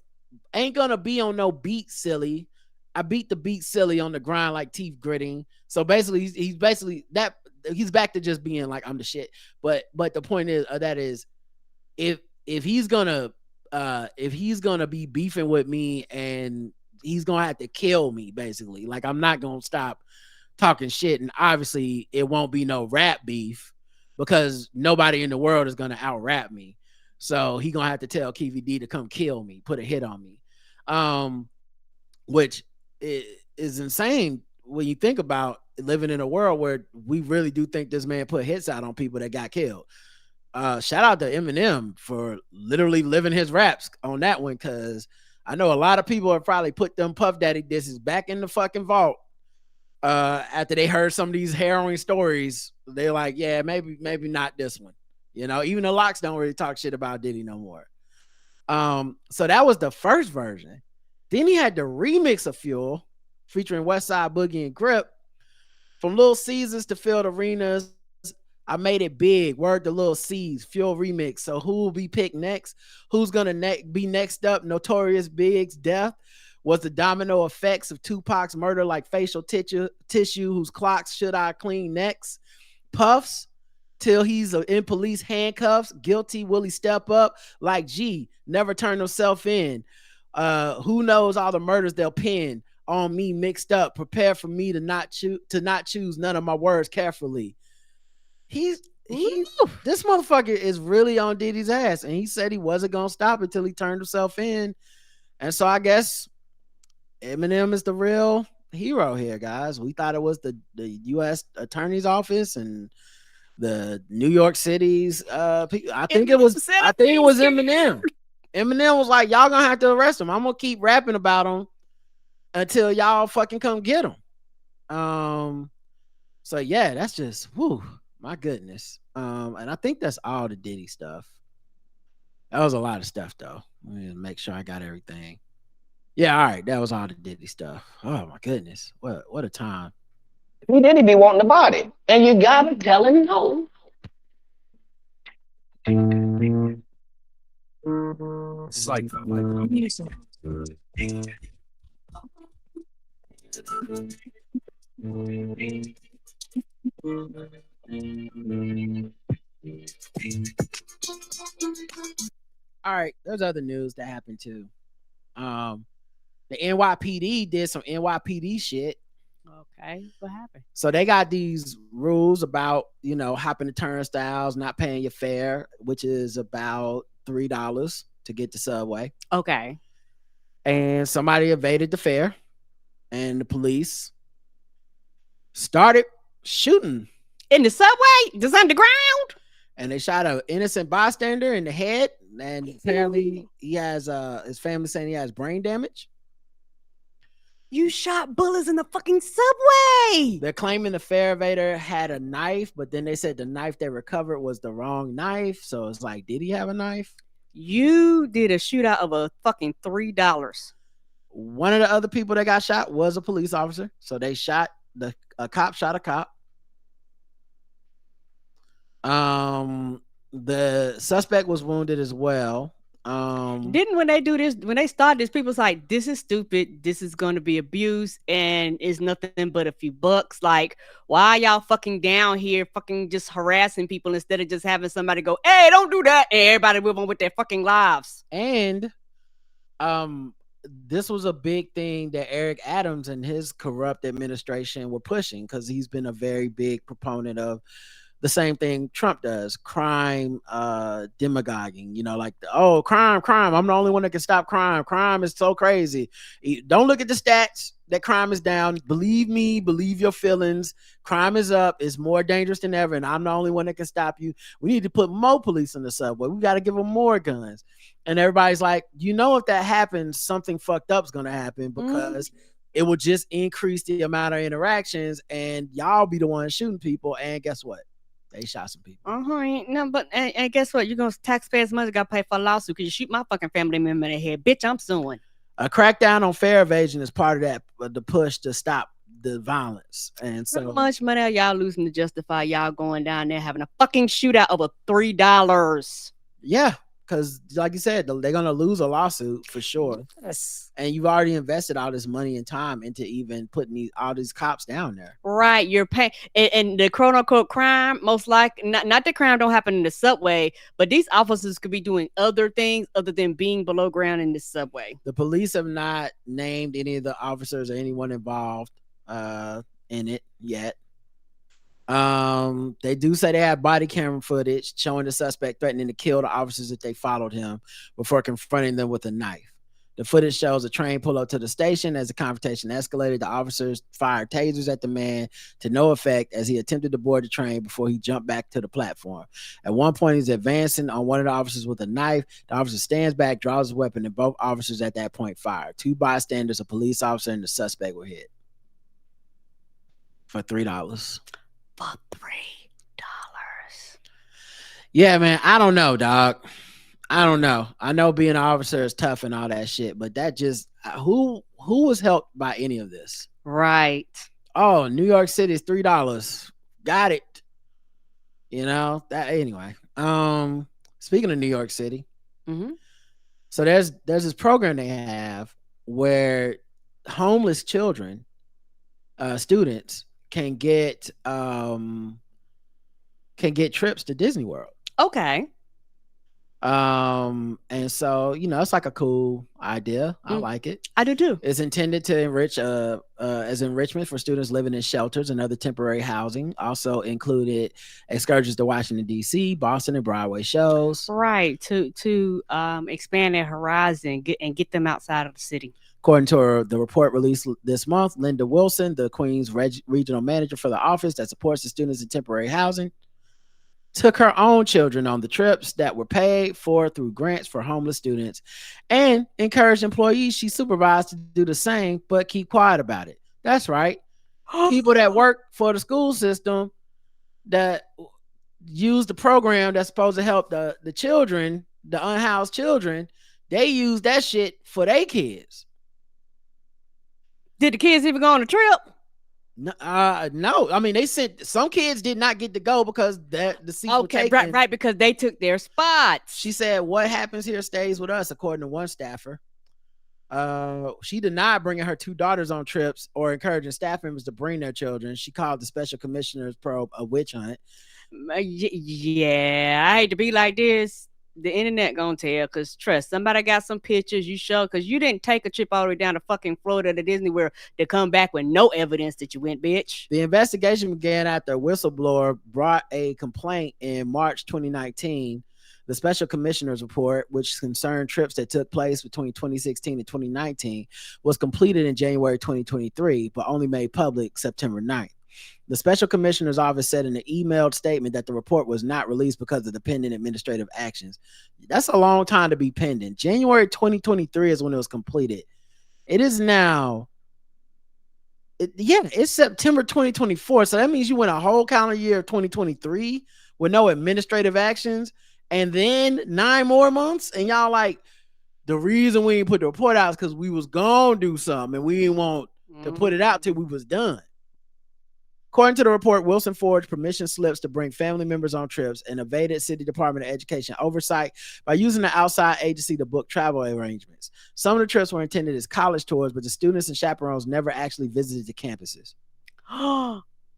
ain't gonna be on no beat, silly. I beat the beat silly on the grind like teeth gritting. So basically, he's basically that he's back to just being like I'm the shit. But the point is that is if he's gonna be beefing with me and he's gonna have to kill me, basically. Like I'm not gonna stop talking shit, and obviously it won't be no rap beef because nobody in the world is gonna out rap me. So he gonna have to tell KVD to come kill me, put a hit on me, which is insane when you think about living in a world where we really do think this man put hits out on people that got killed. Shout out to Eminem for literally living his raps on that one, because I know a lot of people have probably put them Puff Daddy disses back in the fucking vault after they heard some of these harrowing stories. They're like, yeah, maybe not this one. You know, even the Locks don't really talk shit about Diddy no more. So that was the first version. Then he had the remix of Fuel featuring Westside Boogie and Grip. From Little Caesars to Field Arenas, I made it big. Word to Little C's, Fuel remix. So who will be picked next? Who's gonna be next up? Notorious Big's death was the domino effects of Tupac's murder, like facial tissue. Whose clocks should I clean next? Puffs till he's in police handcuffs. Guilty, will he step up? Like G, never turn himself in. Who knows all the murders they'll pin on me mixed up. Prepare for me to not choose none of my words carefully. This motherfucker is really on Diddy's ass, and he said he wasn't gonna stop until he turned himself in. And so I guess Eminem is the real hero here, guys. We thought it was the U.S. Attorney's Office and the New York City's people. I think it was Eminem. Eminem was like, y'all gonna have to arrest him. I'm gonna keep rapping about him until y'all fucking come get him. So yeah, that's just my goodness. And I think that's all the Diddy stuff. That was a lot of stuff though. Let me make sure I got everything. Yeah, all right, that was all the Diddy stuff. Oh my goodness, what a time. He Diddy be wanting the body, and you gotta tell him no. It's like all right, there's other news that happened too. The NYPD did some NYPD shit. Okay, what happened? So they got these rules about, hopping the turnstiles, not paying your fare, which is about $3 to get the subway. Okay. And somebody evaded the fare, and the police started shooting in the subway, just underground. And they shot an innocent bystander in the head, and apparently he has his family saying he has brain damage. You shot bullets in the fucking subway. They're claiming the fare evader had a knife, but then they said the knife they recovered was the wrong knife. So it's like, did he have a knife? You did a shootout of a fucking $3. One of the other people that got shot was a police officer. So they shot a cop shot a cop. The suspect was wounded as well. Didn't when they started this, people's like, this is stupid, this is going to be abuse, and it's nothing but a few bucks. Like, why y'all fucking down here fucking just harassing people instead of just having somebody go, hey, don't do that, and everybody move on with their fucking lives? And this was a big thing that Eric Adams and his corrupt administration were pushing, because he's been a very big proponent of the same thing Trump does, crime, demagoguing, like, crime. I'm the only one that can stop crime. Crime is so crazy. Don't look at the stats that crime is down. Believe me, believe your feelings. Crime is up. It's more dangerous than ever. And I'm the only one that can stop you. We need to put more police in the subway. We got to give them more guns. And everybody's like, if that happens, something fucked up is going to happen, because it will just increase the amount of interactions, and y'all be the ones shooting people. And guess what? They shot some people. No, but and guess what? You're gonna taxpayers' money got to pay for a lawsuit because you shoot my fucking family member in the head, bitch. I'm suing. A crackdown on fare evasion is part of that, the push to stop the violence. And so, how much money are y'all losing to justify y'all going down there having a fucking shootout over $3? yeah, because like you said, they're gonna lose a lawsuit for sure. Yes. And you've already invested all this money and time into even putting all these cops down there. Right, you're paying, and the quote unquote crime, most likely not the crime don't happen in the subway, but these officers could be doing other things other than being below ground in the subway. The police have not named any of the officers or anyone involved in it yet. They do say they have body camera footage showing the suspect threatening to kill the officers if they followed him before confronting them with a knife. The footage shows a train pull up to the station. As the confrontation escalated, the officers fired tasers at the man to no effect as he attempted to board the train before he jumped back to the platform. At one point, he's advancing on one of the officers with a knife. The officer stands back, draws his weapon, and both officers at that point fired. Two bystanders, a police officer, and the suspect were hit for $3. For $3. Yeah, man. I don't know, dog. I don't know. I know being an officer is tough and all that shit, but that just who was helped by any of this? Right. Oh, New York City is $3. Got it. You know that anyway. Speaking of New York City, so there's this program they have where homeless children, students can get trips to Disney World. Okay. And so it's like a cool idea. I like it. I do too. It's intended to enrich as enrichment for students living in shelters and other temporary housing. Also included excursions to Washington D.C., Boston, and Broadway shows. Right, to expand their horizon and get them outside of the city. According to the report released this month, Linda Wilson, the Queens regional manager for the office that supports the students in temporary housing, took her own children on the trips that were paid for through grants for homeless students and encouraged employees she supervised to do the same, but keep quiet about it. That's right. People that work for the school system that use the program that's supposed to help the children, the unhoused children, they use that shit for their kids. Did the kids even go on a trip? No. I mean, they sent some kids did not get to go because the seats were taken. Right, because they took their spots. She said, "What happens here stays with us," according to one staffer. She denied bringing her two daughters on trips or encouraging staff members to bring their children. She called the special commissioner's probe a witch hunt. Yeah, I hate to be like this. The internet gonna tell, because trust, somebody got some pictures you show, because you didn't take a trip all the way down to fucking Florida to Disney World to come back with no evidence that you went, bitch. The investigation began after a whistleblower brought a complaint in March 2019. The special commissioner's report, which concerned trips that took place between 2016 and 2019, was completed in January 2023, but only made public September 9th. The special commissioner's office said in an emailed statement that the report was not released because of the pending administrative actions. That's a long time to be pending. January 2023 is when it was completed. It is now. It's September 2024. So that means you went a whole calendar year of 2023 with no administrative actions, and then 9 more months. And y'all like, the reason we didn't put the report out is because we was gonna do something and we didn't want to put it out till we was done. According to the report, Wilson forged permission slips to bring family members on trips and evaded City Department of Education oversight by using the outside agency to book travel arrangements. Some of the trips were intended as college tours, but the students and chaperones never actually visited the campuses.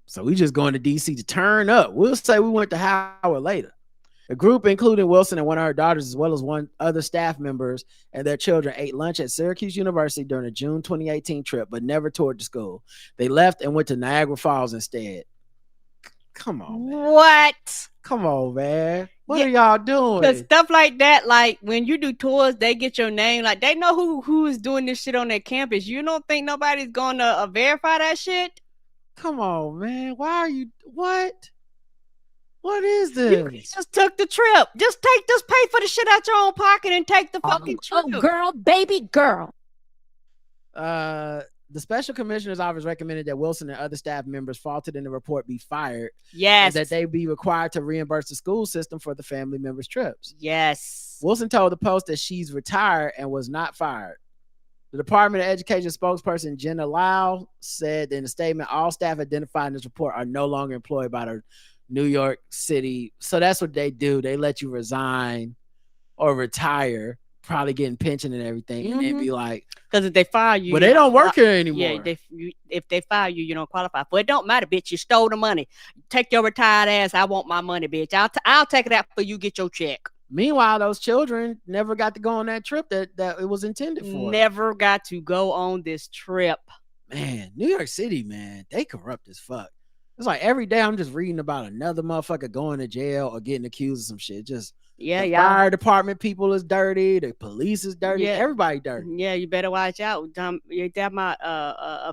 So we just going to DC to turn up. We'll say we went to Howard later. The group, including Wilson and one of her daughters, as well as one other staff members and their children, ate lunch at Syracuse University during a June 2018 trip, but never toured the school. They left and went to Niagara Falls instead. Come on, man. What? Come on, man. What are y'all doing? Because stuff like that, like when you do tours, they get your name. Like they know who is doing this shit on their campus. You don't think nobody's going to verify that shit? Come on, man. Why are you... What? What is this? You just took the trip. Just pay for the shit out your own pocket and take the fucking trip. Oh, girl, baby girl. The special commissioner's office recommended that Wilson and other staff members faulted in the report be fired. Yes. And that they be required to reimburse the school system for the family members' trips. Yes. Wilson told the Post that she's retired and was not fired. The Department of Education spokesperson Jenna Lau said in a statement, all staff identified in this report are no longer employed by the New York City. So that's what they do. They let you resign or retire, probably getting pension and everything, and then be like, because if they fire you, well, they don't work here anymore. Yeah, if they fire you, you don't qualify for it. It don't matter, bitch. You stole the money. Take your retired ass. I want my money, bitch. I'll take it out for you. Get your check. Meanwhile, those children never got to go on that trip that it was intended for. Never got to go on this trip. Man, New York City, man, they corrupt as fuck. It's like every day I'm just reading about another motherfucker going to jail or getting accused of some shit. Just fire department people is dirty. The police is dirty. Yeah. Everybody dirty. Yeah, you better watch out. You got my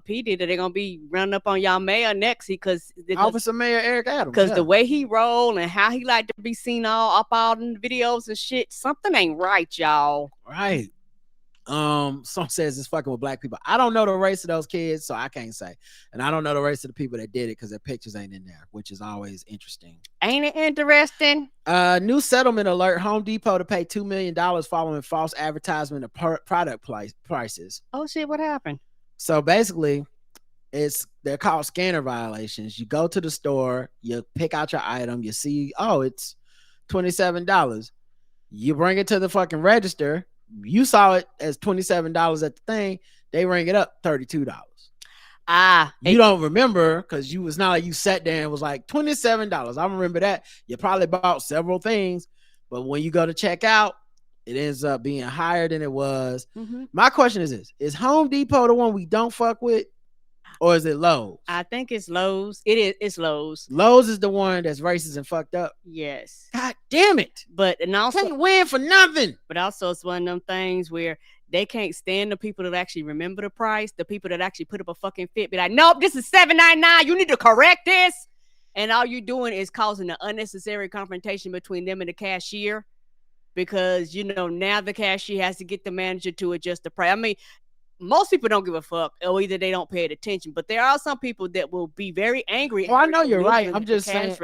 PD that they're gonna be running up on y'all mayor next because Officer Mayor Eric Adams. Because the way he roll and how he like to be seen all in the videos and shit, something ain't right, y'all. Right. Some says it's fucking with black people. I don't know the race of those kids, so I can't say. And I don't know the race of the people that did it because their pictures ain't in there, which is always interesting. Ain't it interesting? New settlement alert: Home Depot to pay $2 million following false advertisement of product prices. Oh shit, what happened? So basically, they're called scanner violations. You go to the store, you pick out your item, you see, oh, it's $27. You bring it to the fucking register. You saw it as $27 at the thing. They ring it up $32. You don't remember because you was not like you sat there and was like $27. I remember that. You probably bought several things, but when you go to check out, it ends up being higher than it was. Mm-hmm. My question is this: is Home Depot the one we don't fuck with? Or is it Lowe's? I think it's Lowe's. It's Lowe's. Lowe's is the one that's racist and fucked up. Yes. God damn it. And also can't win for nothing. But also it's one of them things where they can't stand the people that actually remember the price, the people that actually put up a fucking fit, be like, nope, this is $7.99. You need to correct this. And all you're doing is causing an unnecessary confrontation between them and the cashier. Because, now the cashier has to get the manager to adjust the price. I mean, most people don't give a fuck, or either they don't pay attention. But there are some people that will be very angry. Well, I know you're right. I'm just saying.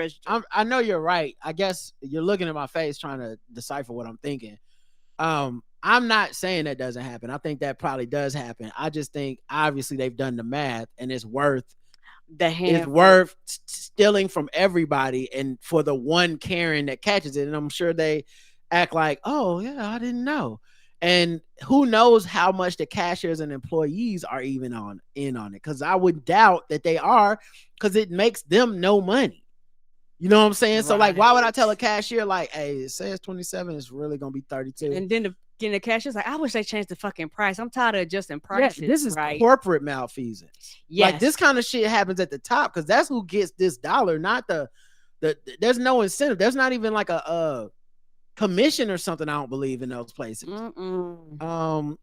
I know you're right. I guess you're looking at my face trying to decipher what I'm thinking. I'm not saying that doesn't happen. I think that probably does happen. I just think obviously they've done the math, and it's worth stealing from everybody, and for the one Karen that catches it. And I'm sure they act like, oh yeah, I didn't know. And who knows how much the cashiers and employees are even in on it? Because I would doubt that they are, because it makes them no money. You know what I'm saying? Right. So like, why would I tell a cashier like, hey, it says 27, it's really gonna be 32? And then the cashier's like, I wish they changed the fucking price. I'm tired of adjusting prices. Yeah, this is corporate malfeasance. Yes. Like this kind of shit happens at the top because that's who gets this dollar, not the there's no incentive. There's not even like a commission or something. I don't believe in those places.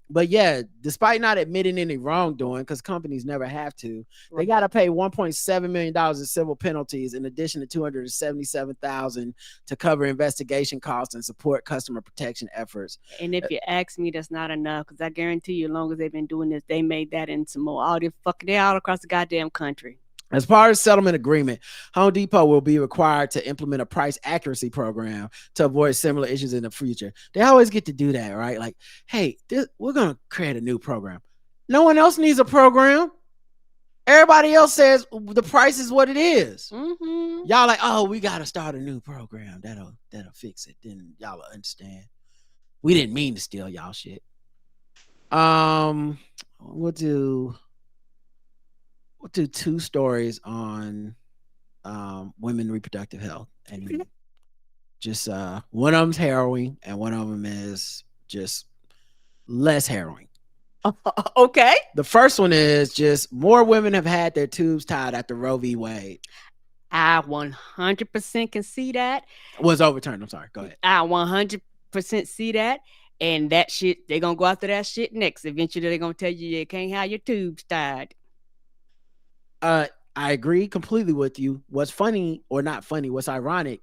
But yeah, despite not admitting any wrongdoing, because companies never have to, they got to pay $1.7 million in civil penalties in addition to $277,000 to cover investigation costs and support customer protection efforts. And if you ask me, that's not enough, because I guarantee you, as long as they've been doing this, they made that and some more. They're all across the goddamn country. As part of the settlement agreement, Home Depot will be required to implement a price accuracy program to avoid similar issues in the future. They always get to do that, right? Like, hey, we're going to create a new program. No one else needs a program. Everybody else says the price is what it is. Mm-hmm. Y'all like, oh, we got to start a new program. That'll fix it. Then y'all will understand. We didn't mean to steal y'all shit. We'll do 2 stories on women reproductive health, and just one of them's harrowing and one of them is just less harrowing. Okay. The first one is just more women have had their tubes tied after Roe V Wade. I 100% can see that. Was overturned. I'm sorry. Go ahead. I 100% see that. And that shit, they're going to go after that shit next. Eventually, they're going to tell you can't have your tubes tied. I agree completely with you. What's funny or not funny, what's ironic,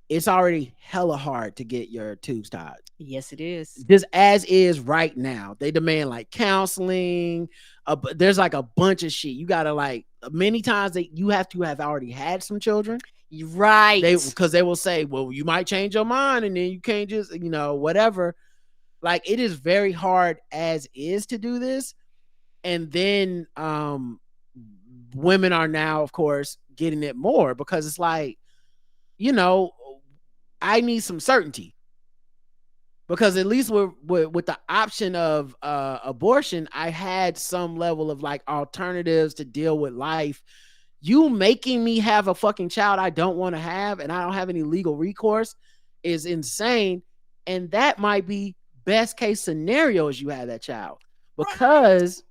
it's already hella hard to get your tubes tied. Yes, it is. Just as is right now. They demand like counseling. There's like a bunch of shit. You gotta like many times that you have to have already had some children. Right. Because they will say, well, you might change your mind and then you can't just, whatever. Like, it is very hard as is to do this. And then women are now, of course, getting it more because it's like, you know, I need some certainty. Because at least with the option of abortion, I had some level of like alternatives to deal with life. You making me have a fucking child I don't want to have and I don't have any legal recourse is insane. And that might be best case scenario as you have that child. Because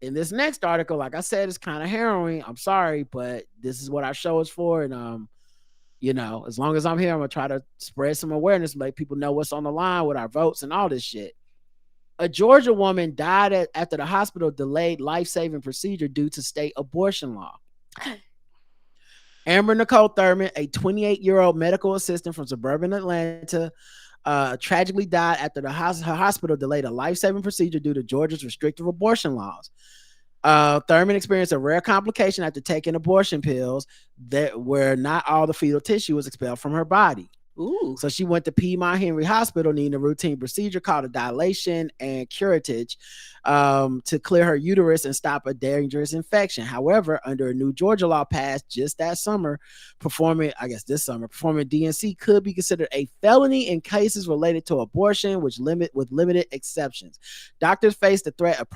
in this next article, like I said, it's kind of harrowing. I'm sorry, but this is what our show is for. And you know, as long as I'm here, I'm gonna try to spread some awareness, make people know what's on the line with our votes and all this shit. A Georgia woman died after the hospital delayed life-saving procedure due to state abortion law. Amber Nicole Thurman, a 28-year-old medical assistant from suburban Atlanta, tragically died after her hospital delayed a life-saving procedure due to Georgia's restrictive abortion laws. Thurman experienced a rare complication after taking abortion pills where not all the fetal tissue was expelled from her body. Ooh. So she went to Piedmont Henry Hospital needing a routine procedure called a dilation and curettage to clear her uterus and stop a dangerous infection. However, under a new Georgia law passed just that summer, performing DNC could be considered a felony in cases related to abortion, with limited exceptions. Doctors face the threat of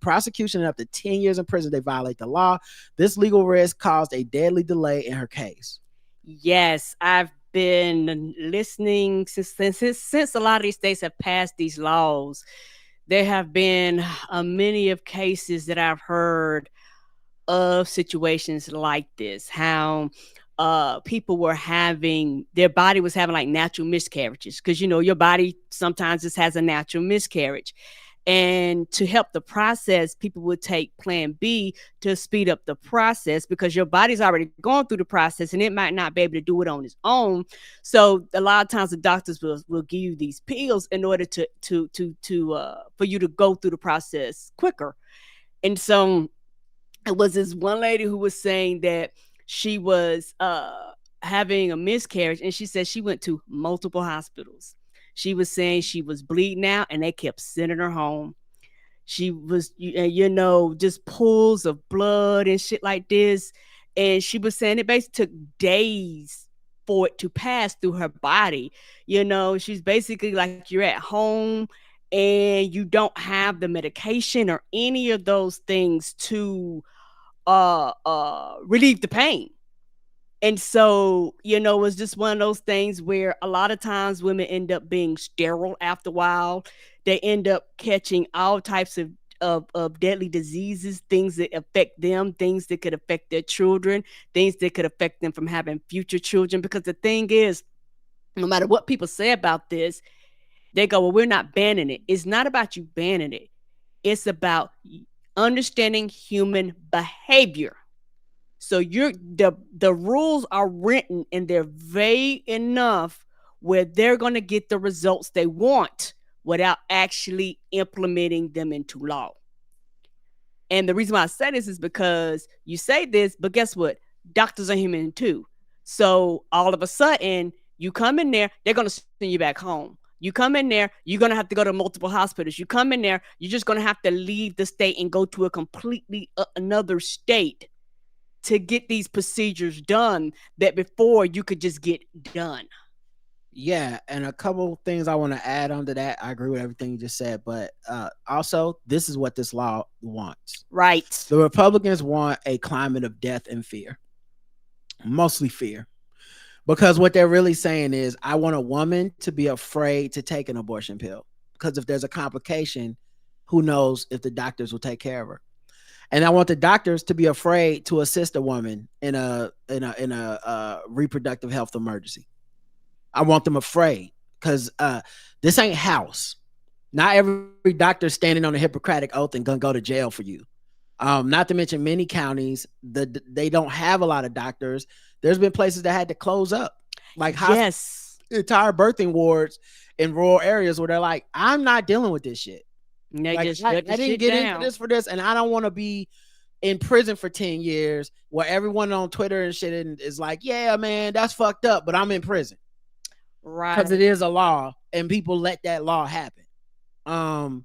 prosecution and up to 10 years in prison. They violate the law. This legal risk caused a deadly delay in her case. Yes, I've been listening since a lot of these states have passed these laws. There have been many of cases that I've heard of situations like this, how people were their body was having like natural miscarriages, because you know your body sometimes just has a natural miscarriage. And to help the process, people would take Plan B to speed up the process because your body's already going through the process and it might not be able to do it on its own. So a lot of times the doctors will give you these pills in order to for you to go through the process quicker. And so it was this one lady who was saying that she was having a miscarriage, and she said she went to multiple hospitals. She was saying she was bleeding out and they kept sending her home. She was, just pools of blood and shit like this. And she was saying it basically took days for it to pass through her body. You know, she's basically like you're at home and you don't have the medication or any of those things to relieve the pain. And so, it was just one of those things where a lot of times women end up being sterile after a while. They end up catching all types of deadly diseases, things that affect them, things that could affect their children, things that could affect them from having future children. Because the thing is, no matter what people say about this, they go, well, we're not banning it. It's not about you banning it. It's about understanding human behavior. So the rules are written and they're vague enough where they're going to get the results they want without actually implementing them into law. And the reason why I say this is because you say this, but guess what? Doctors are human too. So all of a sudden, you come in there, they're going to send you back home. You come in there, you're going to have to go to multiple hospitals. You come in there, you're just going to have to leave the state and go to a completely another state to get these procedures done that before you could just get done. Yeah, and a couple things I want to add on to that. I agree with everything you just said, but also this is what this law wants. Right. The Republicans want a climate of death and fear, mostly fear, because what they're really saying is I want a woman to be afraid to take an abortion pill because if there's a complication, who knows if the doctors will take care of her. And I want the doctors to be afraid to assist a woman in a reproductive health emergency. I want them afraid because this ain't house. Not every doctor standing on a Hippocratic oath and gonna go to jail for you. Not to mention many counties they don't have a lot of doctors. There's been places that had to close up, like entire birthing wards in rural areas where they're like, I'm not dealing with this shit. They like, just I didn't get into this for this, and I don't want to be in prison for 10 years where everyone on Twitter and shit is like, yeah, man, that's fucked up, but I'm in prison. Right. Because it is a law, and people let that law happen. Um,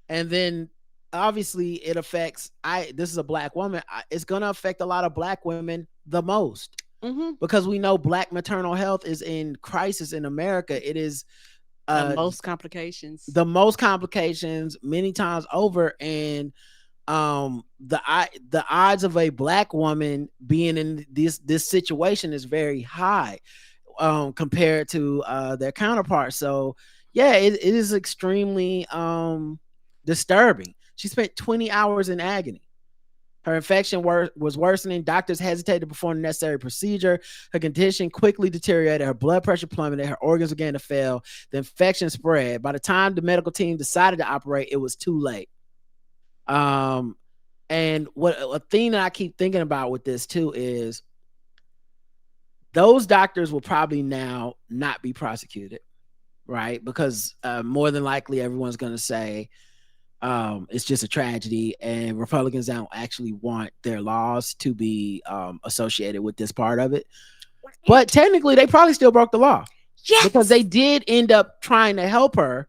and then obviously it affects. This is a black woman. It's gonna affect a lot of black women the most because we know black maternal health is in crisis in America. It is the most complications. The most complications many times over, and the odds of a black woman being in this situation is very high compared to their counterparts. So yeah, it is extremely disturbing. She spent 20 hours in agony. Her infection was worsening. Doctors hesitated to perform the necessary procedure. Her condition quickly deteriorated. Her blood pressure plummeted. Her organs began to fail. The infection spread. By the time the medical team decided to operate, it was too late. And what a thing that I keep thinking about with this too is those doctors will probably now not be prosecuted, right? Because more than likely everyone's going to say it's just a tragedy, and Republicans don't actually want their laws to be associated with this part of it. But technically, they probably still broke the law. Yes. Because they did end up trying to help her.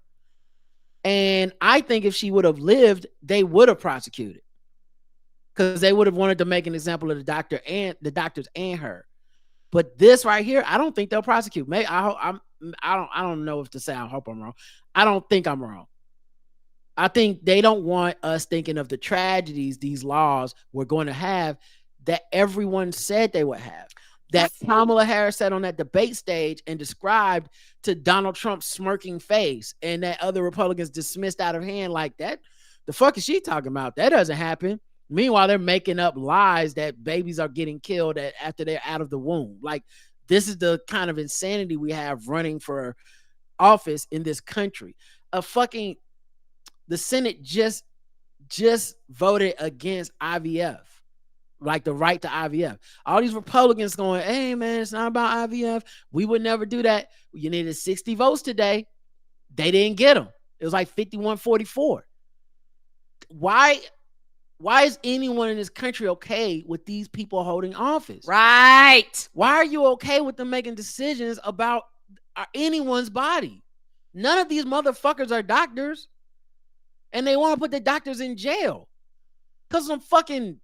And I think if she would have lived, they would have prosecuted. Because they would have wanted to make an example of the doctors and her. But this right here, I don't think they'll prosecute. Maybe I don't know if to say I hope I'm wrong. I don't think I'm wrong. I think they don't want us thinking of the tragedies these laws were going to have that everyone said they would have. That Kamala Harris sat on that debate stage and described to Donald Trump's smirking face, and that other Republicans dismissed out of hand like that. The fuck is she talking about? That doesn't happen. Meanwhile, they're making up lies that babies are getting killed after they're out of the womb. Like, this is the kind of insanity we have running for office in this country. The Senate just voted against IVF, like the right to IVF. All these Republicans going, hey man, it's not about IVF. We would never do that. You needed 60 votes today. They didn't get them. It was like 51-44. Why is anyone in this country okay with these people holding office? Right. Why are you okay with them making decisions about anyone's body? None of these motherfuckers are doctors. And they want to put the doctors in jail. Because some fucking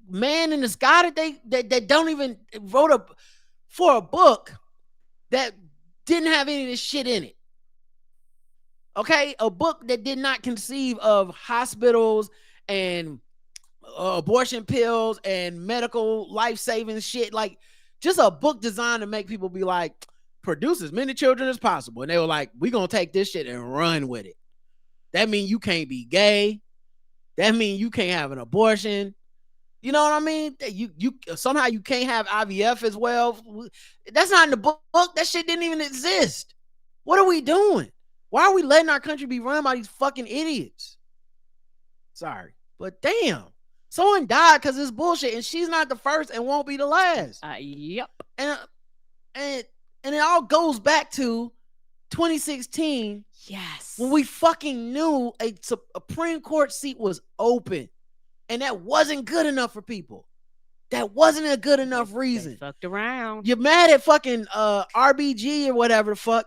man in the sky that don't even wrote for a book that didn't have any of this shit in it. Okay? A book that did not conceive of hospitals and abortion pills and medical life-saving shit. Like, just a book designed to make people be like, produce as many children as possible. And they were like, we're going to take this shit and run with it. That means you can't be gay. That means you can't have an abortion. You know what I mean? You somehow you can't have IVF as well. That's not in the book. That shit didn't even exist. What are we doing? Why are we letting our country be run by these fucking idiots? Sorry, but damn, someone died because it's bullshit, and she's not the first and won't be the last. Yep. And it all goes back to 2016. Yes. When we fucking knew a Supreme Court seat was open, and that wasn't good enough for people. That wasn't a good enough reason. They fucked around. You're mad at fucking RBG or whatever the fuck.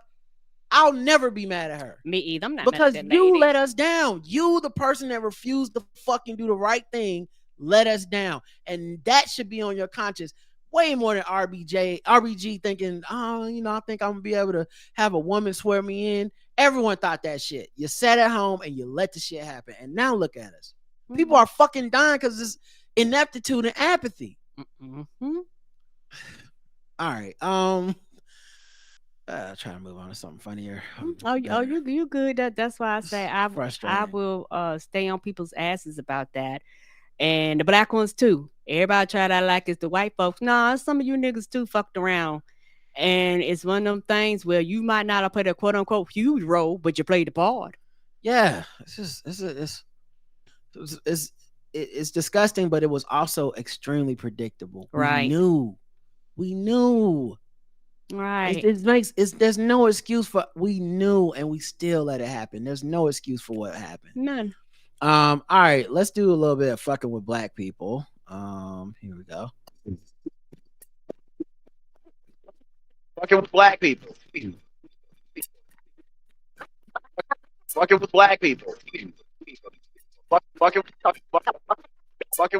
I'll never be mad at her. Me either. I'm not because mad at you let us down. You, the person that refused to fucking do the right thing, let us down, and that should be on your conscience way more than RBG thinking, oh, I think I'm gonna be able to have a woman swear me in. Everyone thought that shit. You sat at home and you let the shit happen, and now look at us. People are fucking dying because it's ineptitude and apathy. Mm-hmm. All right. Try to move on to something funnier. You good. That's why I say I Frustrating. will stay on people's asses about that. And the black ones too. Everybody try to like it's the white folks. Nah, some of you niggas too fucked around. And it's one of them things where you might not have played a quote unquote huge role, but you played the part. Yeah. It's disgusting, but it was also extremely predictable. Right. We knew. Right. There's no excuse for we knew and we still let it happen. There's no excuse for what happened. None. All right, let's do a little bit of fucking with black people. Here we go. Fucking with black people. fucking with black people. Fucking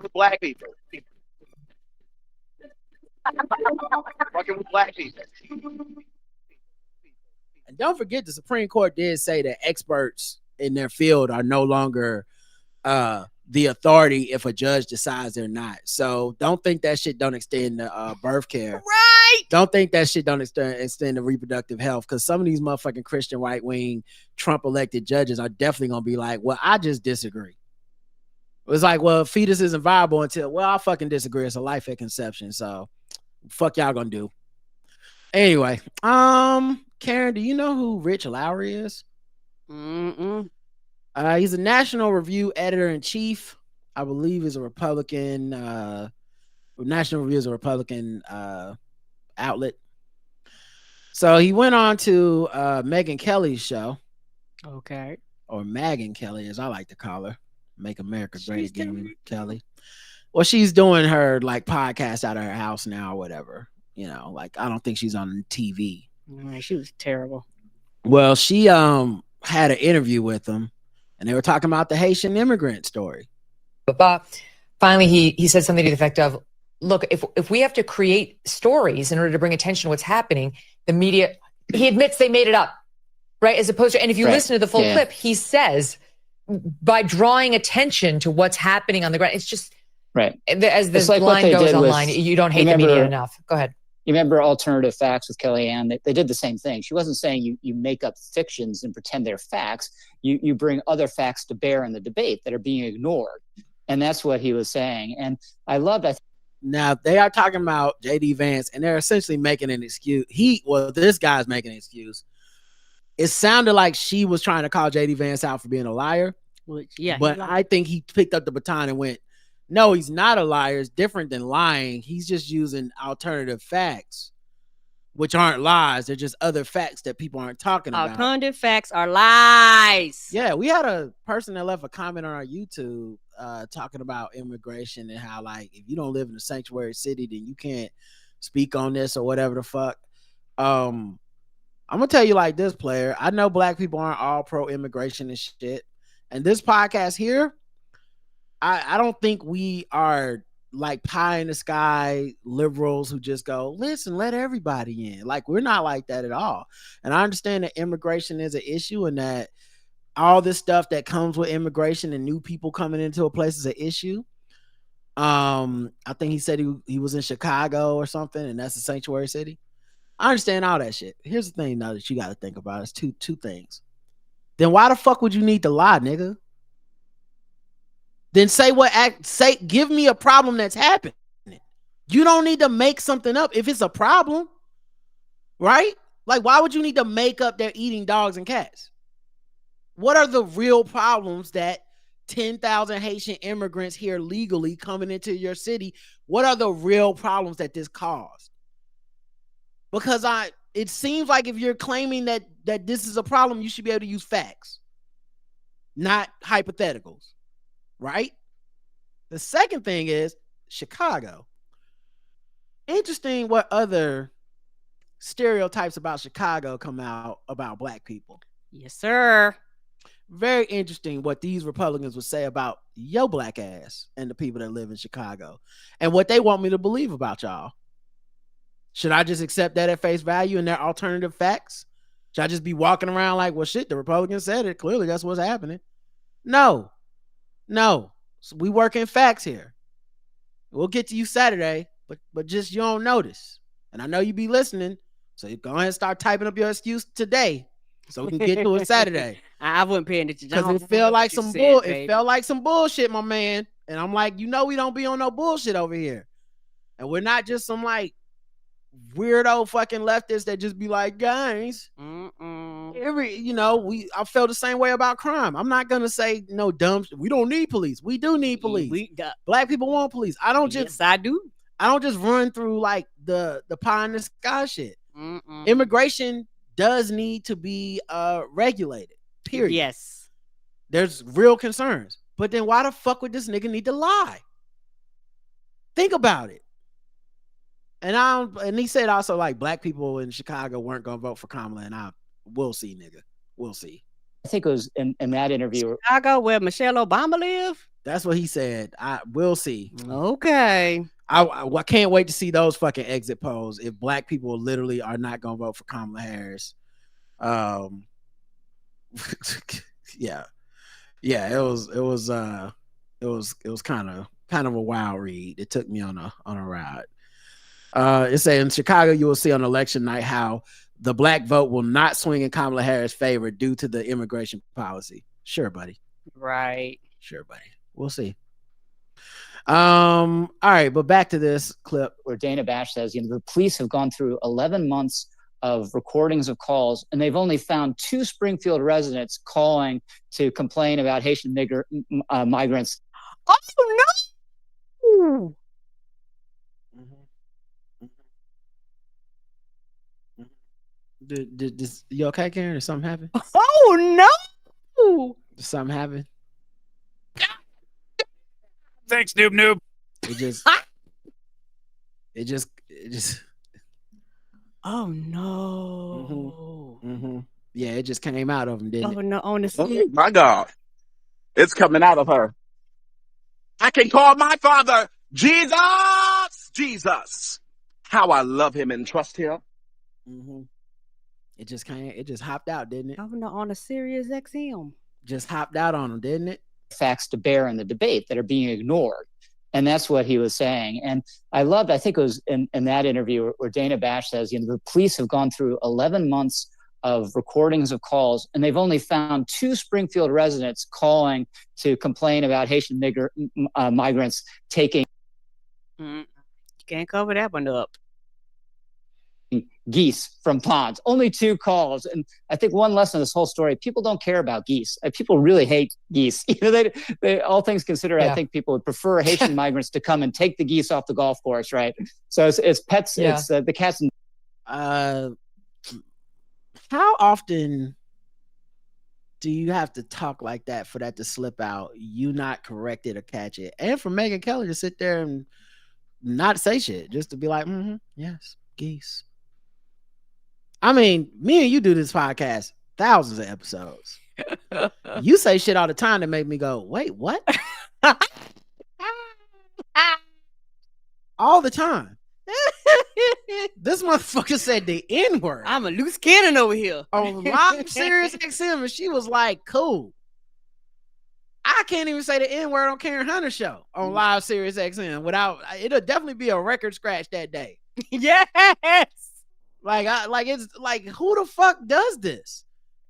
with black people. Fucking with black people. And don't forget, the Supreme Court did say that experts in their field are no longer the authority if a judge decides they're not. So don't think that shit don't extend to birth care. Right. Don't think that shit don't extend to reproductive health, because some of these motherfucking Christian right-wing Trump elected judges are definitely gonna be like, well, I just disagree. It's like, well, fetus isn't viable until, well, I fucking disagree. It's a life at conception. So fuck y'all gonna do. Anyway, Karen, do you know who Rich Lowrey is? He's a National Review editor-in-chief. I believe he's a Republican. National Review is a Republican outlet. So he went on to Megyn Kelly's show. Okay. Or Megyn Kelly, as I like to call her. Make America Great Again, Kelly. Well, she's doing her like podcast out of her house now or whatever. You know, like I don't think she's on TV. She was terrible. Well, she had an interview with him, and they were talking about the Haitian immigrant story. But finally, he said something to the effect of, look, if we have to create stories in order to bring attention to what's happening, the media, he admits they made it up, right? As opposed to, and if you listen to the full clip, he says, by drawing attention to what's happening on the ground, it's just, as this like line goes online, you don't hate the media enough. Go ahead. You remember Alternative Facts with Kellyanne? They did the same thing. She wasn't saying you make up fictions and pretend they're facts. You bring other facts to bear in the debate that are being ignored. And that's what he was saying. And I loved it. Now, they are talking about J.D. Vance, and they're essentially making an excuse. This guy's making an excuse. It sounded like she was trying to call J.D. Vance out for being a liar. But I think he picked up the baton and went, no, he's not a liar. It's different than lying. He's just using alternative facts, which aren't lies. They're just other facts that people aren't talking about. Alternative facts are lies. Yeah, we had a person that left a comment on our YouTube talking about immigration and how, like, if you don't live in a sanctuary city, then you can't speak on this or whatever the fuck. I'm gonna tell you like this, player. I know black people aren't all pro-immigration and shit. And this podcast here, I don't think we are like pie in the sky liberals who just go, listen, let everybody in. Like, we're not like that at all. And I understand that immigration is an issue and that all this stuff that comes with immigration and new people coming into a place is an issue. I think he said he was in Chicago or something, and that's a sanctuary city. I understand all that shit. Here's the thing now that you got to think about. It's two things. Then why the fuck would you need to lie, nigga? Then give me a problem that's happening. You don't need to make something up if it's a problem, right? Like, why would you need to make up they're eating dogs and cats? What are the real problems that 10,000 Haitian immigrants here legally coming into your city? What are the real problems that this caused? Because it seems like if you're claiming that this is a problem, you should be able to use facts, not hypotheticals. Right? The second thing is Chicago. Interesting what other stereotypes about Chicago come out about black people. Yes, sir. Very interesting what these Republicans would say about your black ass and the people that live in Chicago and what they want me to believe about y'all. Should I just accept that at face value and their alternative facts? Should I just be walking around like, well, shit, the Republicans said it. Clearly, that's what's happening. No. So we work in facts here. We'll get to you Saturday, but just you don't notice. And I know you be listening, so you go ahead and start typing up your excuse today so we can get to it Saturday. I wouldn't pay attention because it felt like some bull. It felt like some bullshit, my man. And I'm like, we don't be on no bullshit over here, and we're not just some like weirdo fucking leftists that just be like, guys, I felt the same way about crime. I'm not gonna say no dumb. We don't need police. We do need police. Black people want police. I do. I don't just run through like the pie in the sky shit. Immigration does need to be regulated. Period. Yes. There's real concerns. But then why the fuck would this nigga need to lie? Think about it. And he said also like black people in Chicago weren't gonna vote for Kamala, and we'll see, nigga. We'll see. I think it was in that interview. Chicago, where Michelle Obama live? That's what he said. We'll see. Okay. I can't wait to see those fucking exit polls if black people literally are not gonna vote for Kamala Harris. Yeah, it was kind of a wild read. It took me on a ride. It said in Chicago, you will see on election night how the black vote will not swing in Kamala Harris' favor due to the immigration policy. Sure, buddy. Right. Sure, buddy. We'll see. All right, but back to this clip where Dana Bash says, the police have gone through 11 months of recordings of calls, and they've only found 2 Springfield residents calling to complain about Haitian migrants. Oh, no! You okay, Karen? Did something happen? Oh, no! Did something happen? Thanks, noob. It just. Oh no! Yeah, it just came out of him, didn't it? Oh no! Honestly, oh my God, it's coming out of her. I can call my father Jesus. How I love him and trust him. It just hopped out, didn't it? Oh no! On a Sirius XM, just hopped out on him, didn't it? Facts to bear in the debate that are being ignored. And that's what he was saying. And I think it was in that interview where Dana Bash says, the police have gone through 11 months of recordings of calls, and they've only found 2 Springfield residents calling to complain about Haitian migrants taking. You can't cover that one up. Geese from ponds. Only 2 calls. And I think one lesson of this whole story, people don't care about geese. People really hate geese. They all things considered, yeah. I think people would prefer Haitian migrants to come and take the geese off the golf course, right? So it's pets, yeah. It's the cats. How often do you have to talk like that for that to slip out? You not correct it or catch it? And for Megyn Kelly to sit there and not say shit, just to be like, yes, geese. I mean, me and you do this podcast thousands of episodes. You say shit all the time that make me go, wait, what? All the time. This motherfucker said the N-word. I'm a loose cannon over here. On live Sirius XM, and she was like, cool. I can't even say the N-word on Karen Hunter's show on live Sirius XM without, it'll definitely be a record scratch that day. Yes. It's like, who the fuck does this?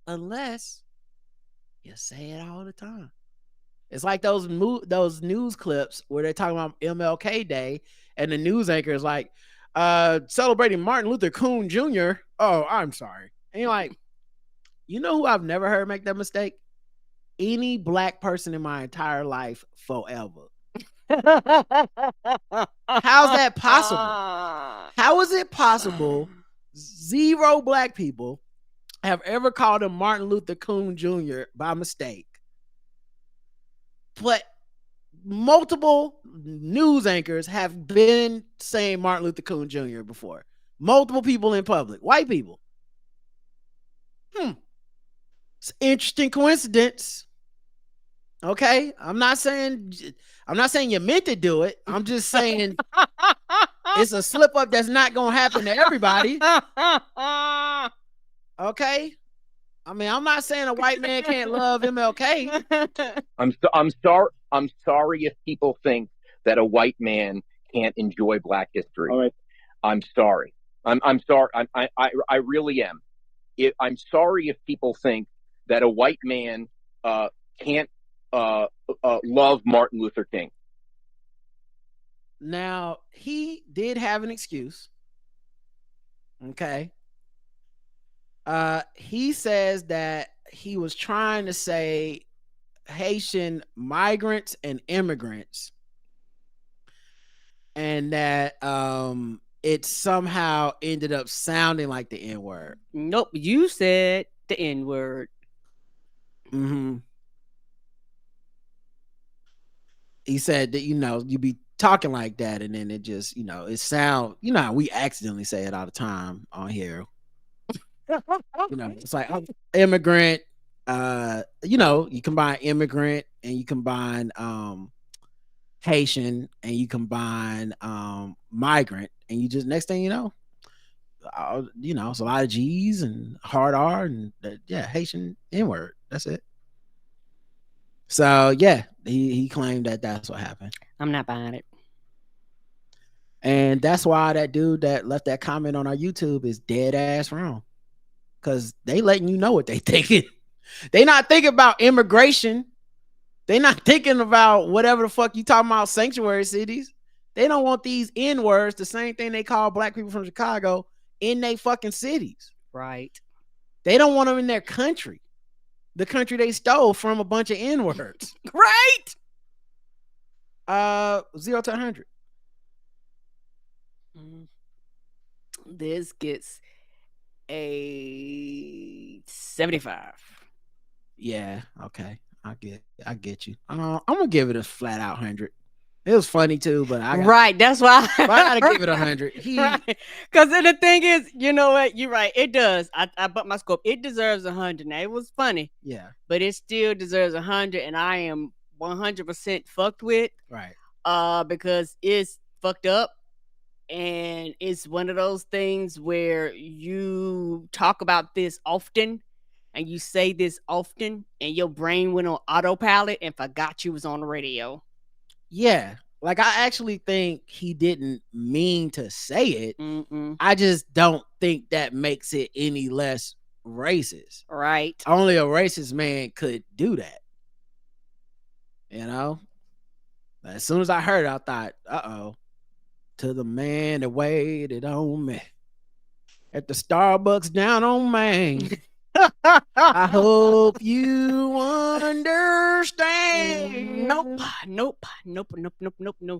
Unless you say it all the time. It's like those news clips where they're talking about MLK Day and the news anchor is like, celebrating Martin Luther King Jr. Oh, I'm sorry. And you're like, you know who I've never heard make that mistake? Any black person in my entire life forever. How's that possible? How is it possible 0 black people have ever called him Martin Luther King Jr. by mistake, but multiple news anchors have been saying Martin Luther King Jr. before? Multiple people in public, white people. It's an interesting coincidence. Okay, I'm not saying you meant to do it. I'm just saying it's a slip up that's not gonna happen to everybody. Okay, I mean, I'm not saying a white man can't love MLK. I'm sorry if people think that a white man can't enjoy Black history. All right. I'm sorry. I'm sorry. I really am. I'm sorry if people think that a white man can't love Martin Luther King. Now, he did have an excuse. Okay. He says that he was trying to say Haitian migrants and immigrants, and that it somehow ended up sounding like the N-word. Nope, you said the N-word. He said that, you be talking like that, and then it just, it sound, how we accidentally say it all the time on here. It's like, I'm immigrant, you combine immigrant and you combine Haitian and you combine migrant, and you just next thing you know, it's a lot of G's and hard R and Haitian N-word. That's it. So yeah, he claimed that that's what happened. I'm not buying it. And that's why that dude that left that comment on our YouTube is dead ass wrong. Because they letting you know what they thinking. They not thinking about immigration. They not thinking about whatever the fuck you talking about, sanctuary cities. They don't want these N-words, the same thing they call black people from Chicago, in their fucking cities. Right. They don't want them in their country. The country they stole from a bunch of N-words. Right. 0 to 100. This gets a 75. Yeah, okay. I get you. I'm gonna give it a flat out 100. It was funny too, but that's why I gotta give it 100. Because the thing is, you know what? You're right. It does. I bumped my scope. It deserves 100. Now it was funny. Yeah. But it still deserves 100, and I am 100% fucked with. Right. Because it's fucked up. And it's one of those things where you talk about this often and you say this often and your brain went on autopilot and forgot you was on the radio. Yeah. Like, I actually think he didn't mean to say it. Mm-mm. I just don't think that makes it any less racist. Right. Only a racist man could do that. You know? As soon as I heard it, I thought, uh-oh. To the man that waited on me at the Starbucks down on Main. I hope you understand. Nope,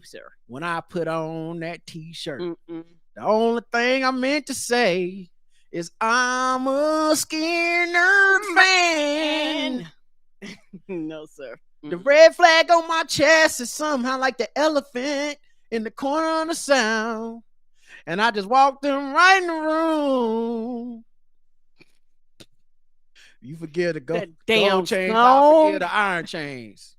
sir. When I put on that t-shirt, Mm-mm. the only thing I meant to say is I'm a Skinner fan. No, sir. The red flag on my chest is somehow like the elephant in the corner of the sound, and I just walked them right in the room. You forget the gold chains, I forget the iron chains.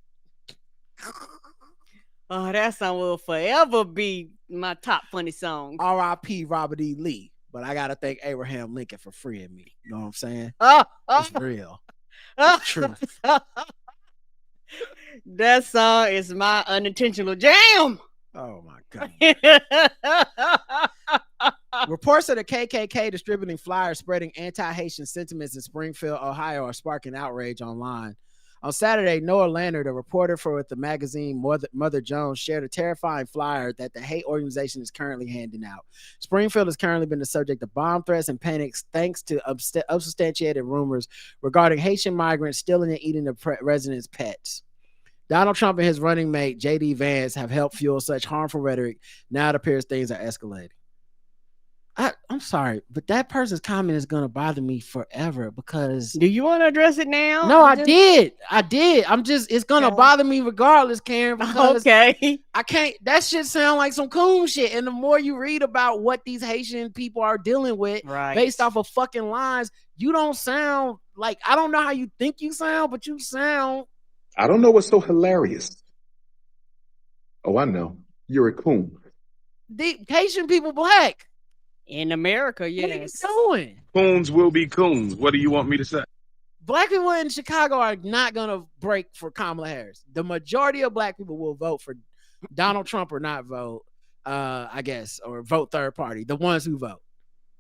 Oh, that song will forever be my top funny song. R.I.P. Robert E. Lee, but I gotta thank Abraham Lincoln for freeing me. You know what I'm saying? It's real. It's truth. That song is my unintentional jam. Oh my God. Reports of the KKK distributing flyers spreading anti-Haitian sentiments in Springfield, Ohio are sparking outrage online. On Saturday, Noah Lannard, a reporter for the magazine Mother Jones, shared a terrifying flyer that the hate organization is currently handing out. Springfield has currently been the subject of bomb threats and panics thanks to unsubstantiated rumors regarding Haitian migrants stealing and eating the residents' pets. Donald Trump and his running mate, J.D. Vance, have helped fuel such harmful rhetoric. Now it appears things are escalating. I'm sorry, but that person's comment is going to bother me forever because... Do you want to address it now? No, I did. It's going to bother me regardless, Karen, because okay. I can't... That shit sound like some coon shit. And the more you read about what these Haitian people are dealing with based off of fucking lies, you don't sound like... I don't know how you think you sound, but you sound... I don't know what's so hilarious. Oh, I know. You're a coon. The Haitian people black. In America, yes. What are you doing? Coons will be coons. What do you want me to say? Black people in Chicago are not going to break for Kamala Harris. The majority of black people will vote for Donald Trump or not vote, I guess, or vote third party. The ones who vote.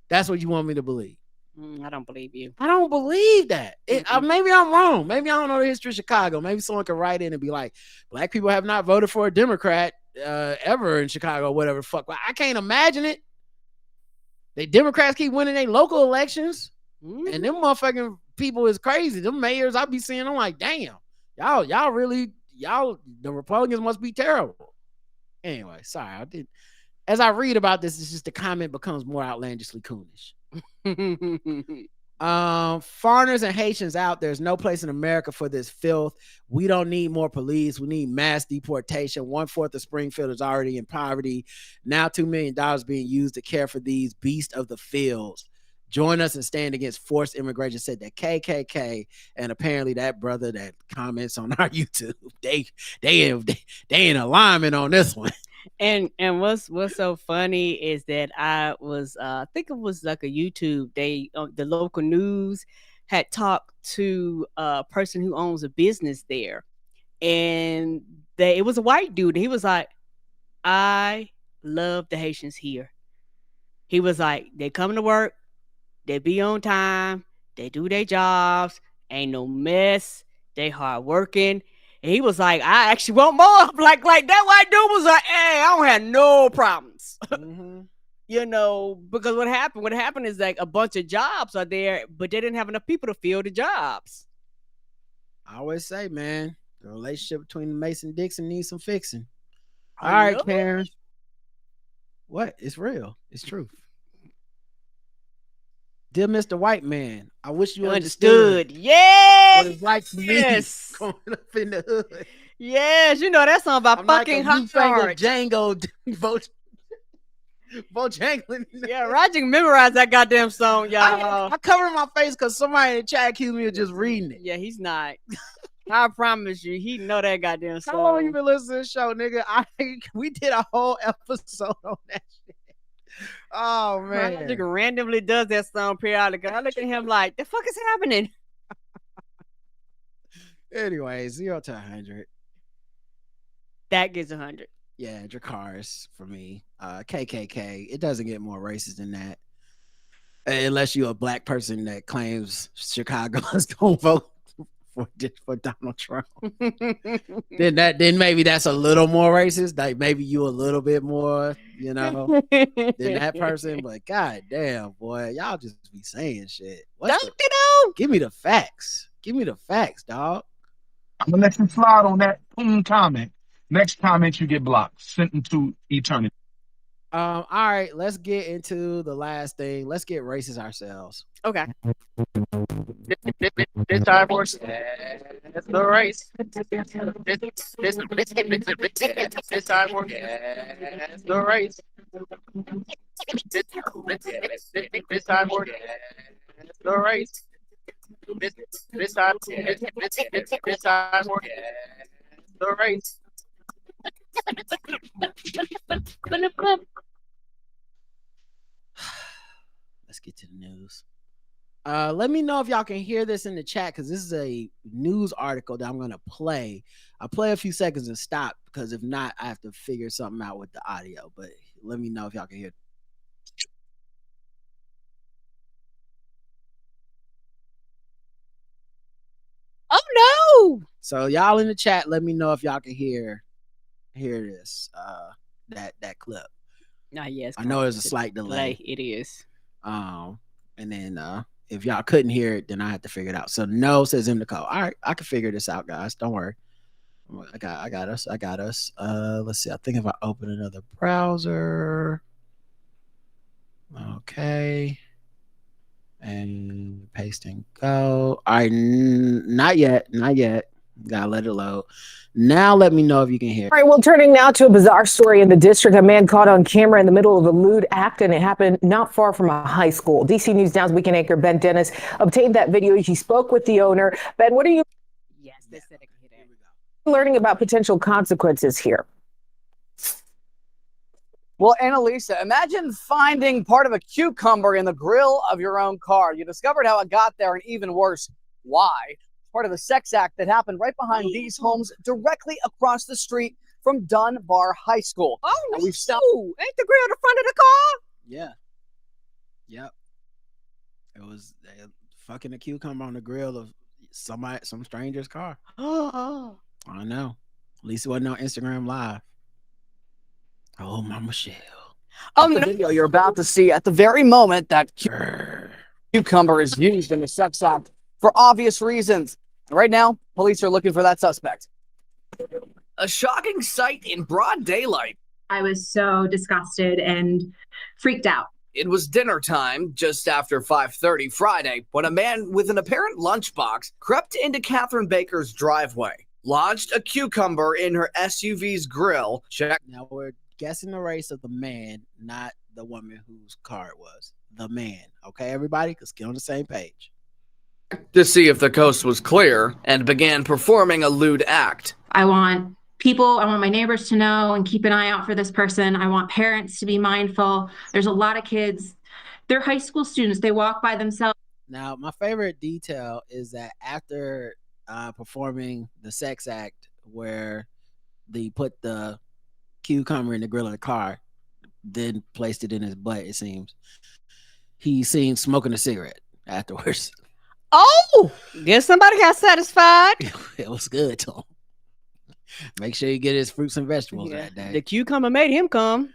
That's what you want me to believe. I don't believe you. I don't believe that. Maybe I'm wrong. Maybe I don't know the history of Chicago. Maybe someone could write in and be like, black people have not voted for a Democrat ever in Chicago, whatever the fuck. I can't imagine it. The Democrats keep winning their local elections, and them motherfucking people is crazy. Them mayors I be seeing, I'm like, damn, y'all really, the Republicans must be terrible. Anyway, sorry. As I read about this, it's just the comment becomes more outlandishly coonish. Foreigners and Haitians out, there's no place in America for this filth. We don't need more police. We need mass deportation. 1/4 of Springfield is already in poverty. Now $2 million being used to care for these beasts of the fields. Join us and stand against forced immigration, said the KKK. And apparently that brother that comments on our YouTube, they in alignment on this one. And what's so funny is that I was I think it was like a YouTube. They the local news had talked to a person who owns a business there, and it was a white dude. He was like, "I love the Haitians here." He was like, "They come to work, they be on time, they do their jobs, ain't no mess, they hard working." And he was like, "I actually want more." Like that white dude was like, "Hey, I don't have no problems." Mm-hmm. You know, because what happened is like a bunch of jobs are there, but they didn't have enough people to fill the jobs. I always say, man, the relationship between Mason Dixon needs some fixing. All right, Karen. What? It's real. It's true. Dear Mr. White Man, I wish you understood. Yes. What it's like for me growing up in the hood. Yes, you know that song about I'm fucking like hard. Django Bojangling. Yeah, Roger memorized that goddamn song, y'all. I covered my face because somebody in the chat accused me of just reading it. Yeah, he's not. I promise you, he know that goddamn song. How long you been listening to the show, nigga? We did a whole episode on that shit. Oh man, Roger randomly does that song periodically. I look at him like, the fuck is happening? Anyway, 0 to 100. That gets 100. Yeah, Dracarys for me. KKK. It doesn't get more racist than that, unless you're a black person that claims Chicago is gonna vote for Donald Trump. then maybe that's a little more racist. Like maybe you a little bit more, than that person. But god damn, boy, y'all just be saying shit. Give me the facts. Give me the facts, dog. I'm gonna let you slide on that comment. Next comment you get blocked, sent into eternity. All right, let's get into the last thing. Let's get racist ourselves. Okay. This time for the race. This time for the race. This time for the race. This time for the race. Let's get to the news. Let me know if y'all can hear this in the chat, because this is a news article that I'm going to play. I'll play a few seconds and stop, because if not, I have to figure something out with the audio. But let me know if y'all can hear. Oh, no. So y'all in the chat, let me know if y'all can hear this, that clip. Yes. I know there's a slight delay. It is. And then if y'all couldn't hear it, then I had to figure it out. So no, says him to call. All right, I can figure this out, guys. Don't worry. I got us. Let's see. I think if I open another browser. Okay. And paste and go. All right, not yet. Gotta let it load. Now let me know if you can hear. All right, well, turning now to a bizarre story in the district. A man caught on camera in the middle of a lewd act, and it happened not far from a high school. DC News Now's weekend anchor Ben Dennis obtained that video. He spoke with the owner. Ben, what are you learning about potential consequences here? Well, Annalisa, imagine finding part of a cucumber in the grill of your own car. You discovered how it got there, and even worse, why. Part of a sex act that happened right behind these homes directly across the street from Dunbar High School. Oh, and we've stopped. Ain't the grill the front of the car? Yeah. Yep. It was fucking a cucumber on the grill of some stranger's car. Oh. I know. At least it wasn't on Instagram Live. Oh, Mama Michelle. The video you're about to see at the very moment that cucumber is used in the sex act for obvious reasons. Right now, police are looking for that suspect. A shocking sight in broad daylight. I was so disgusted and freaked out. It was dinner time just after 5:30 Friday when a man with an apparent lunchbox crept into Catherine Baker's driveway, lodged a cucumber in her SUV's grill. Now we're guessing the race of the man, not the woman whose car it was. The man. Okay, everybody? Let's get on the same page. To see if the coast was clear and began performing a lewd act. I want my neighbors to know and keep an eye out for this person. I want parents to be mindful. There's a lot of kids. They're high school students. They walk by themselves. Now, my favorite detail is that after performing the sex act where they put the cucumber in the grill of the car, then placed it in his butt, it seems, he's seen smoking a cigarette afterwards. Oh, guess somebody got satisfied. It was good to him. Make sure you get his fruits and vegetables that day. The cucumber made him come.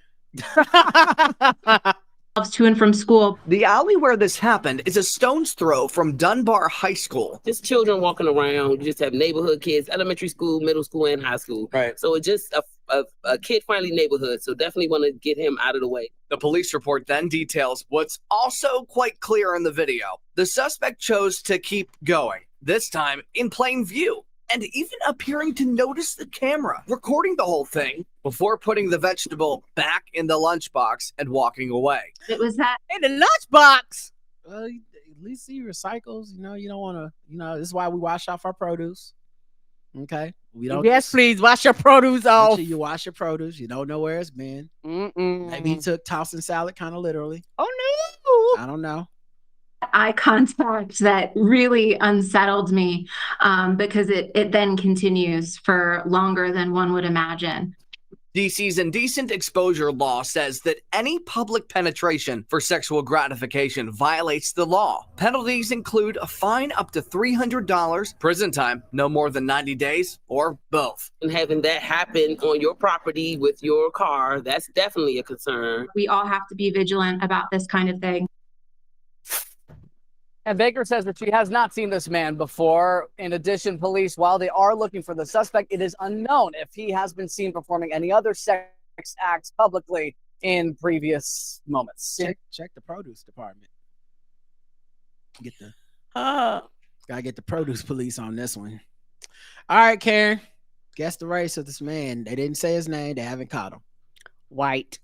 To and from school. The alley where this happened is a stone's throw from Dunbar High School. Just children walking around. You just have neighborhood kids, elementary school, middle school, and high school. Right. So it's just a kid-friendly neighborhood. So definitely want to get him out of the way. The police report then details what's also quite clear in the video. The suspect chose to keep going, this time in plain view, and even appearing to notice the camera, recording the whole thing before putting the vegetable back in the lunchbox and walking away. It was that in the lunchbox. Well, at least he recycles. You don't want to. This is why we wash off our produce. Okay, we don't. Yes, please wash your produce off. Make sure you wash your produce. You don't know where it's been. Maybe he took tossing salad kind of literally. Oh no! I don't know. eye contact that really unsettled me because it then continues for longer than one would imagine. DC's indecent exposure law says that any public penetration for sexual gratification violates the law. Penalties include a fine up to $300, prison time no more than 90 days, or both. And having that happen on your property with your car, that's definitely a concern. We all have to be vigilant about this kind of thing. And Baker says that she has not seen this man before. In addition, police, while they are looking for the suspect, it is unknown if he has been seen performing any other sex acts publicly in previous moments. Check the produce department. Gotta get the produce police on this one. All right, Karen. Guess the race of this man. They didn't say his name. They haven't caught him. White.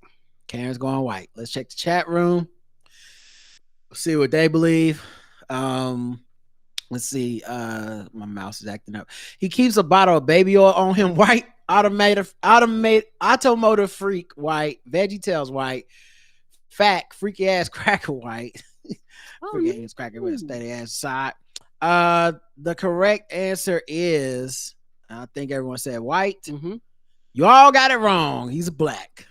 Karen's going white. Let's check the chat room. See what they believe. Let's see. My mouse is acting up. He keeps a bottle of baby oil on him. White. Automotive freak. White. VeggieTales white. Fat freaky ass cracker white. Freaky ass cracker with a steady ass side. The correct answer is, I think everyone said white. Mm-hmm. You all got it wrong. He's black.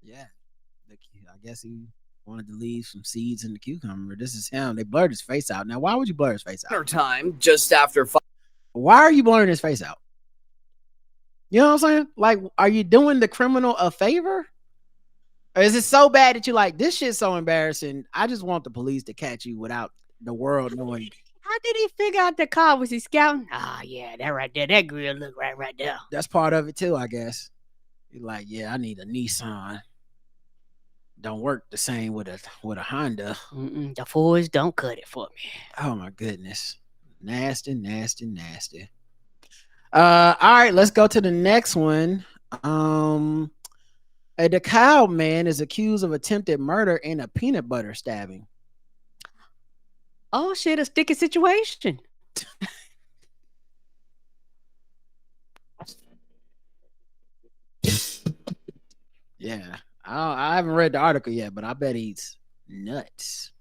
Yeah, I guess he wanted to leave some seeds in the cucumber. This is him. They blurred his face out. Now, why would you blur his face out? Time just after 5. Why are you blurring his face out? You know what I'm saying? Like, are you doing the criminal a favor? Or is it so bad that you're like, this shit's so embarrassing, I just want the police to catch you without the world knowing? How did he figure out the car? Was he scouting? Yeah, that right there. That grill look right there. That's part of it too, I guess. You're like, yeah, I need a Nissan. Don't work the same with a Honda. The Fords don't cut it for me. Oh my goodness. Nasty. All right, let's go to the next one. A DeKalb man is accused of attempted murder in a peanut butter stabbing. Oh shit, a sticky situation. Yeah, I haven't read the article yet, but I bet he's nuts.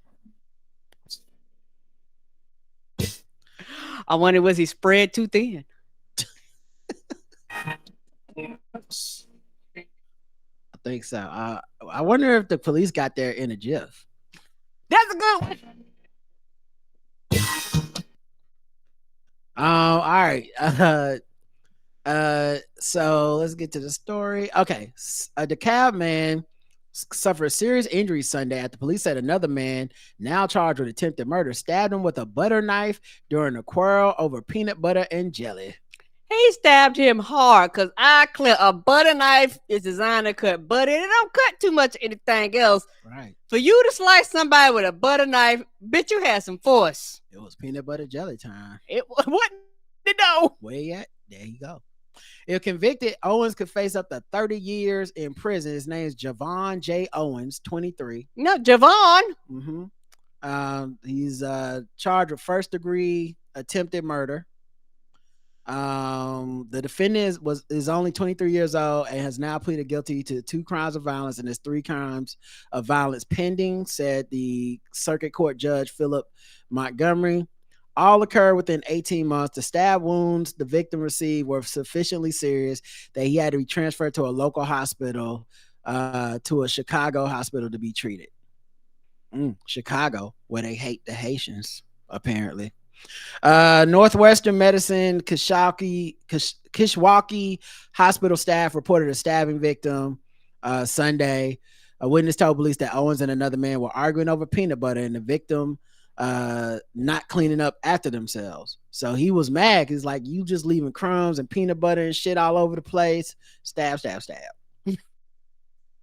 I wonder, was he spread too thin? I think so. I wonder if the police got there in a jiff. That's a good one. All right. So let's get to the story. Okay. A DeKalb man suffered serious injuries Sunday after police said another man, now charged with attempted murder, stabbed him with a butter knife during a quarrel over peanut butter and jelly. He stabbed him hard because I clear a butter knife is designed to cut butter. It don't cut too much anything else. Right. For you to slice somebody with a butter knife, bitch, you had some force. It was peanut butter jelly time. It wasn't to know. Where you at? There you go. If convicted, Owens could face up to 30 years in prison. His name is Javon J. Owens, 23. No, Javon. Mm-hmm. He's charged with first-degree attempted murder. The defendant is only 23 years old and has now pleaded guilty to 2 crimes of violence and has 3 crimes of violence pending, said the circuit court judge Philip Montgomery. All occurred within 18 months. The stab wounds the victim received were sufficiently serious that he had to be transferred to a local hospital, to a Chicago hospital to be treated. Chicago, where they hate the Haitians, apparently. Northwestern Medicine Kishwaukee Hospital staff reported a stabbing victim Sunday. A witness told police that Owens and another man were arguing over peanut butter and the victim not cleaning up after themselves. So he was mad. He's like, you just leaving crumbs and peanut butter and shit all over the place. Stab, stab, stab.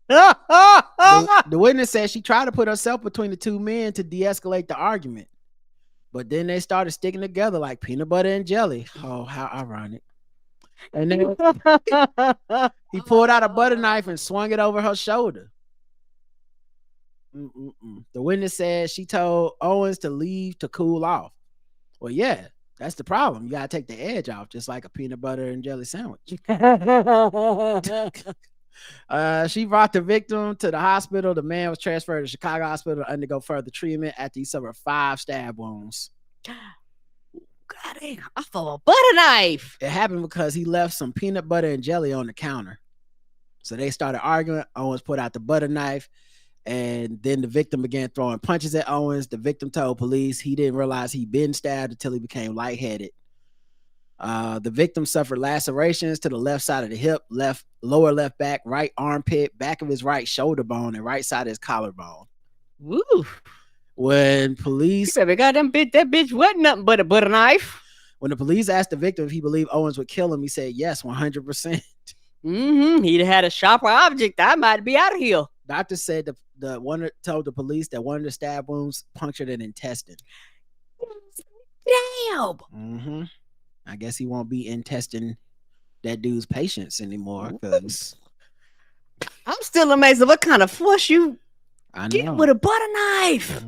The witness said she tried to put herself between the 2 men to de-escalate the argument. But then they started sticking together like peanut butter and jelly. Oh, how ironic. And then he pulled out a butter knife and swung it over her shoulder. The witness said she told Owens to leave to cool off. Well, yeah, that's the problem. You got to take the edge off, just like a peanut butter and jelly sandwich. She brought the victim to the hospital. The man was transferred to Chicago hospital to undergo further treatment after he suffered 5 stab wounds. God damn, I fell a butter knife. It happened because he left some peanut butter and jelly on the counter. So they started arguing. Owens put out the butter knife, and then the victim began throwing punches at Owens. The victim told police he didn't realize he'd been stabbed until he became lightheaded. The victim suffered lacerations to the left side of the hip, lower left back, right armpit, back of his right shoulder bone, and right side of his collarbone. Woo. When police that bitch wasn't nothing but a butter knife. When the police asked the victim if he believed Owens would kill him, he said yes, 100%. He'd had a sharper object, I might be out of here. Doctors said the one told the police that one of the stab wounds punctured an intestine. Damn. I guess he won't be intesting that dude's patients anymore because I'm still amazed at what kind of force you get know. with a butter knife.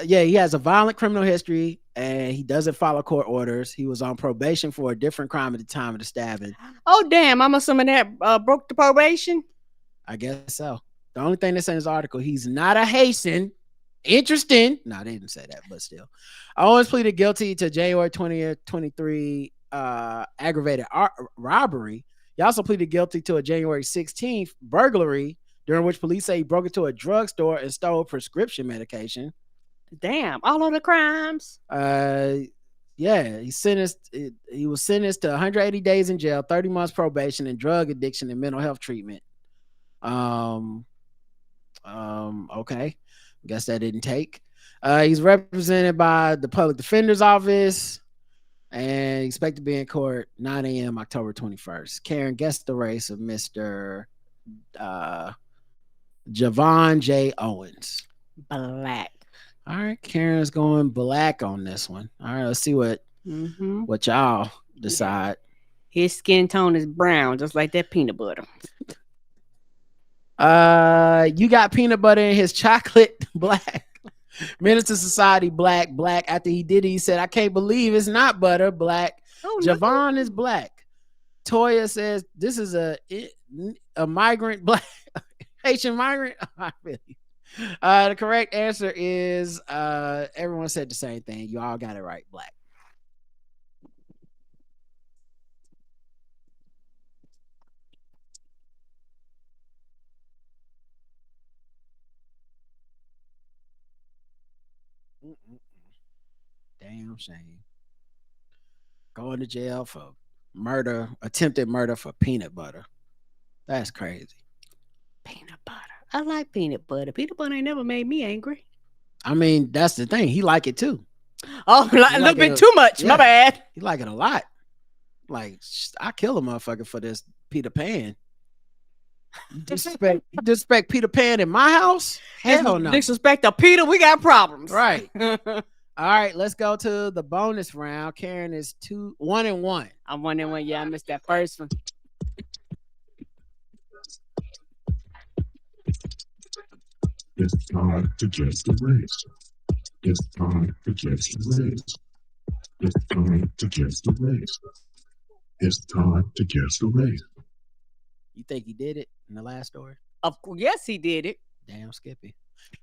He has a violent criminal history and he doesn't follow court orders. He was on probation for a different crime at the time of the stabbing. Oh damn, I'm assuming that broke the probation. I guess so. The only thing that's in his article, he's not a Haitian. Interesting. No, they didn't say that, but still. Owens pleaded guilty to January 20th, 23 aggravated robbery. He also pleaded guilty to a January 16th burglary, during which police say he broke into a drugstore and stole prescription medication. Damn, all of the crimes. He was sentenced to 180 days in jail, 30 months probation, and drug addiction and mental health treatment. Okay. Guess that didn't take. He's represented by the public defender's office and expected to be in court 9 a.m. October 21st. Karen, guess the race of Mr. Javon J. Owens. Black. All right, Karen's going black on this one. All right, let's see what y'all decide. His skin tone is brown, just like that peanut butter. You got peanut butter in his chocolate. Black. Menace to Society. Black. After he did it, he said, I can't believe it's not butter. Black. Javon is black. Toya says this is a migrant, black Haitian migrant. Really. The correct answer is everyone said the same thing. You all got it right. Black. Damn shame. Going to jail for murder, attempted murder for peanut butter. That's crazy. Peanut butter. I like peanut butter. Peanut butter ain't never made me angry. I mean, that's the thing. He like it too. Oh, a little bit too much. My bad. He like it a lot. Like, I kill a motherfucker for this Peter Pan. Disrespect Peter Pan in my house? Hell no. Disrespect a Peter, we got problems. Right. All right, let's go to the bonus round. Karen is 1-1. I'm 1-1. Yeah, I missed that first one. It's time to guess the race. It's time to guess the race. It's time to guess the race. It's time to guess the race. You think he did it in the last story? Of course, yes, he did it. Damn, Skippy.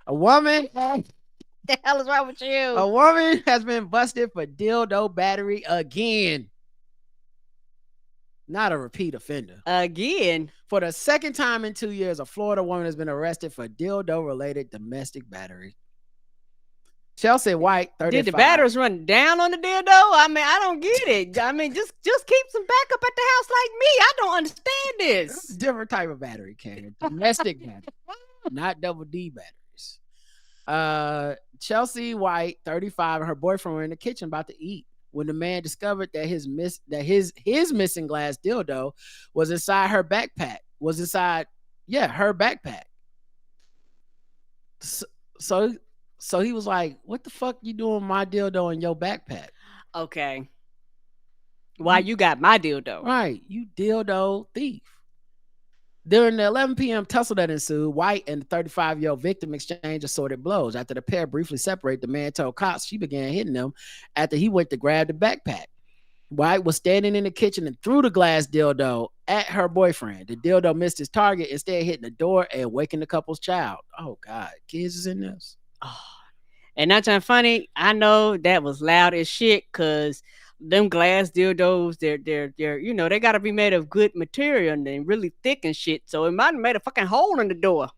A woman. The hell is wrong with you? A woman has been busted for dildo battery again. Not a repeat offender. Again. For the second time in 2 years, a Florida woman has been arrested for dildo-related domestic battery. Chelsea White, 35. Did the batteries run down on the dildo? I mean, I don't get it. I mean, just keep some backup at the house like me. I don't understand this. Different type of battery, Karen. Domestic battery, not double D batteries. Chelsea White, 35, and her boyfriend were in the kitchen about to eat when the man discovered that his missing glass dildo was inside her backpack. Her backpack. So he was like, "What the fuck you doing with my dildo in your backpack?" Okay. Why you got my dildo? Right, you dildo thief. During the 11 p.m. tussle that ensued, White and the 35-year-old victim exchanged assorted blows. After the pair briefly separated, the man told cops she began hitting them after he went to grab the backpack. White was standing in the kitchen and threw the glass dildo at her boyfriend. The dildo missed his target, instead hitting the door and waking the couple's child. Oh, God. Kids is in this. Oh. And not trying funny, I know that was loud as shit because them glass dildos, they're you know, they got to be made of good material and they're really thick and shit. So it might have made a fucking hole in the door.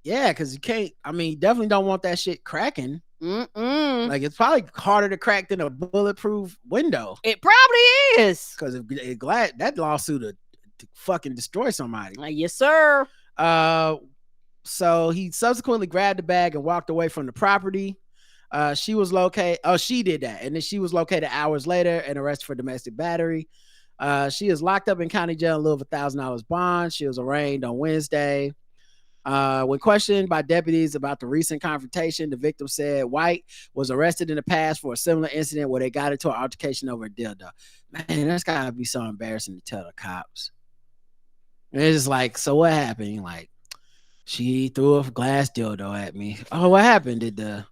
Yeah, because you can't, I mean, you definitely don't want that shit cracking. Mm-mm. Like, it's probably harder to crack than a bulletproof window. It probably is. Because that lawsuit would fucking destroy somebody. Yes, sir. So he subsequently grabbed the bag and walked away from the property. She was located. Oh, she did that. And then she was located hours later and arrested for domestic battery. She is locked up in county jail in lieu of $1,000 bond. She was arraigned on Wednesday. When questioned by deputies about the recent confrontation, the victim said White was arrested in the past for a similar incident where they got into an altercation over a dildo. Man, that's gotta be so embarrassing to tell the cops. And it's just like, so what happened? Like, she threw a glass dildo at me. Oh, what happened? Did the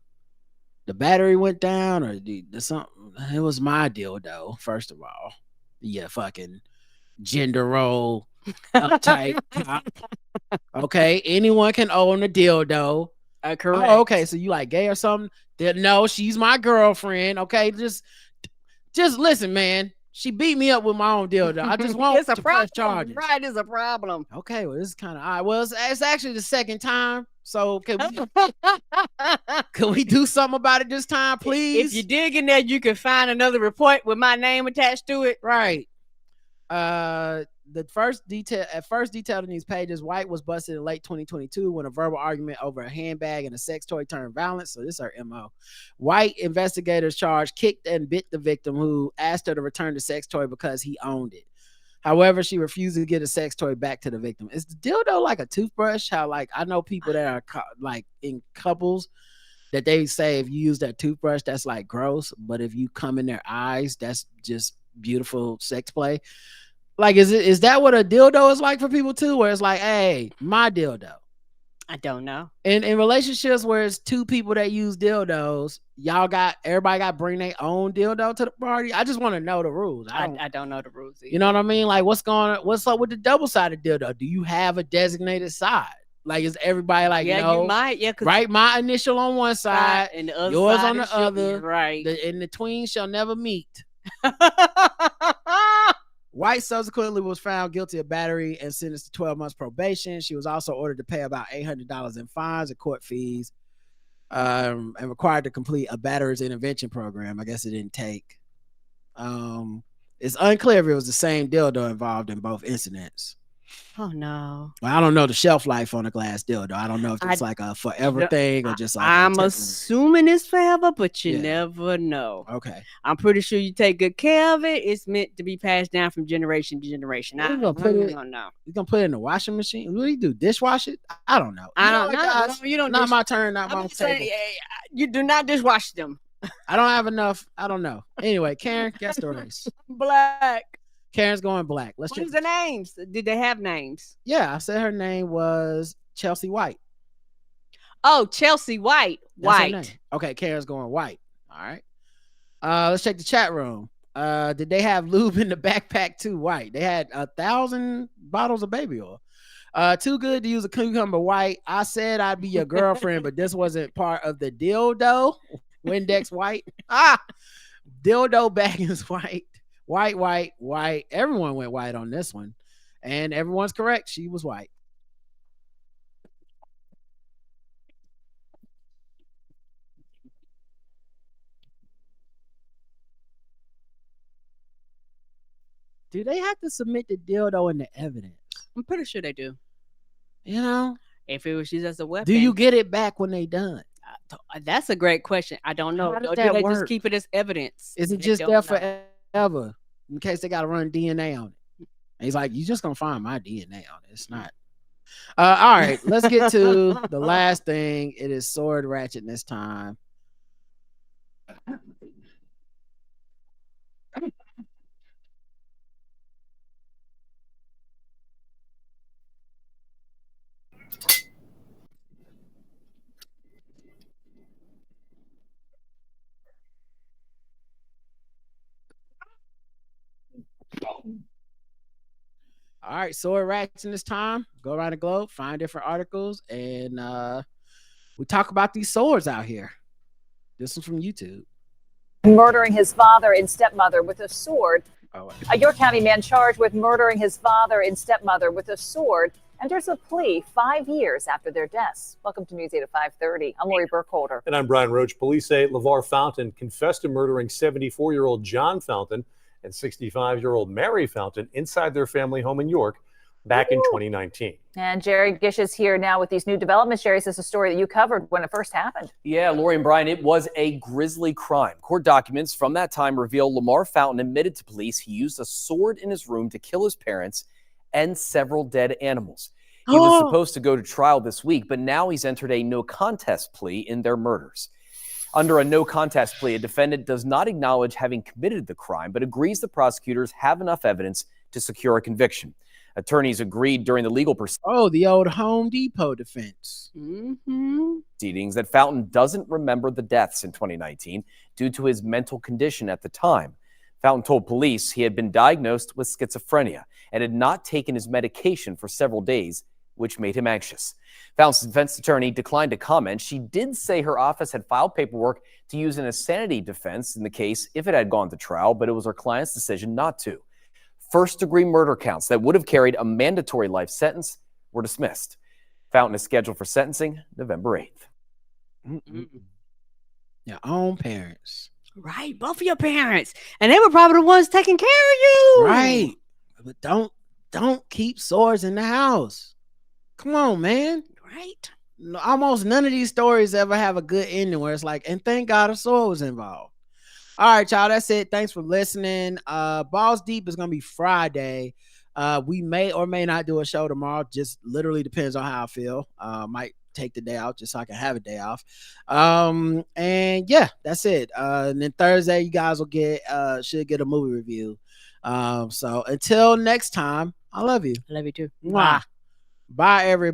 battery went down or did something? It was my dildo, first of all. Yeah, fucking gender role uptight cop. Okay, anyone can own a dildo. Correct. Oh, okay, so you like gay or something? No, she's my girlfriend. Okay, just listen, man. She beat me up with my own dildo. I just want to press charges. Right, it's a problem. Okay, well, this is kind of odd. Well, it's actually the second time. So can we do something about it this time, please? If you dig in there, you can find another report with my name attached to it. Right. The first detailed in these pages, White was busted in late 2022 when a verbal argument over a handbag and a sex toy turned violent. So this is her MO. White investigators charged kicked and bit the victim, who asked her to return the sex toy because he owned it. However, she refused to get a sex toy back to the victim. Is the dildo like a toothbrush? How, like, I know people that are like in couples that they say if you use that toothbrush, that's like gross. But if you come in their eyes, that's just beautiful sex play. Like, is that what a dildo is like for people too? Where it's like, hey, my dildo. I don't know. In relationships where it's two people that use dildos, everybody got to bring their own dildo to the party. I just want to know the rules. I don't know the rules either. You know what I mean? Like, what's up with the double-sided dildo? Do you have a designated side? Like, is everybody like, you might, write my initial on one side and the other yours side on the other, right? And the tween shall never meet. White subsequently was found guilty of battery and sentenced to 12 months probation. She was also ordered to pay about $800 in fines and court fees, and required to complete a batteries intervention program. I guess it didn't take. It's unclear if it was the same dildo involved in both incidents. Oh no. Well, I don't know the shelf life on a glass dildo. I don't know if it's like a forever thing or just like I'm assuming it's forever, but you never know. Okay. I'm pretty sure you take good care of it. It's meant to be passed down from generation to generation. I don't know. You gonna put it in the washing machine? What do you do? Dishwash it? I don't know. I don't know. You don't. Not my turn. Not my table. You do not dishwash them. I don't have enough. I don't know. Anyway, Karen, guess the race. Black. Karen's going black. Let's check. What's the names? Did they have names? Yeah, I said her name was Chelsea White. Oh, Chelsea White. White. Okay, Karen's going white. All right. Let's check the chat room. Did they have lube in the backpack too? White. They had 1,000 bottles of baby oil. Too good to use a cucumber white. I said I'd be your girlfriend, but this wasn't part of the dildo. Windex white. Dildo bag is white. White. Everyone went white on this one. And everyone's correct. She was white. Do they have to submit the dildo in the evidence? I'm pretty sure they do. You know? If it was used as a weapon. Do you get it back when they done? That's a great question. I don't know. How does Do that they work? just keep it as evidence? Is it just there forever in case they got to run DNA on it? And he's like, you just gonna find my DNA on it. It's not. All right, let's get to the last thing. It is sword ratchetness time. All right, sword ratchetness time. Go around the globe, find different articles, and we talk about these swords out here. This one's from YouTube. Murdering his father and stepmother with a sword. A York County man charged with murdering his father and stepmother with a sword enters a plea 5 years after their deaths. Welcome to News 8 at 5:30. I'm Lori Burkholder. And I'm Brian Roach. Police say LeVar Fountain confessed to murdering 74-year-old John Fountain and 65-year-old Mary Fountain inside their family home in York back in 2019. And Jerry Gish is here now with these new developments. Jerry, this is a story that you covered when it first happened. Yeah, Lori and Brian, it was a grisly crime. Court documents from that time reveal Lamar Fountain admitted to police he used a sword in his room to kill his parents and several dead animals. He was supposed to go to trial this week, but now he's entered a no contest plea in their murders. Under a no contest plea, a defendant does not acknowledge having committed the crime, but agrees the prosecutors have enough evidence to secure a conviction. Attorneys agreed during the legal proceedings. Oh, the old Home Depot defense. Proceedings that Fountain doesn't remember the deaths in 2019 due to his mental condition at the time. Fountain told police he had been diagnosed with schizophrenia and had not taken his medication for several days, which made him anxious. Fountain's defense attorney declined to comment. She did say her office had filed paperwork to use an insanity defense in the case if it had gone to trial, but it was her client's decision not to. First-degree murder counts that would have carried a mandatory life sentence were dismissed. Fountain is scheduled for sentencing November 8th. Your own parents. Right, both of your parents. And they were probably the ones taking care of you. Right. But don't keep swords in the house. Come on, man. Right. Almost none of these stories ever have a good ending where it's like, and thank God a sword was involved. All right, y'all. That's it. Thanks for listening. Balls Deep is gonna be Friday. We may or may not do a show tomorrow. Just literally depends on how I feel. Might take the day out just so I can have a day off. And yeah, that's it. And then Thursday, you guys will get should get a movie review. So until next time, I love you. I love you too. Mwah. Bye, everybody.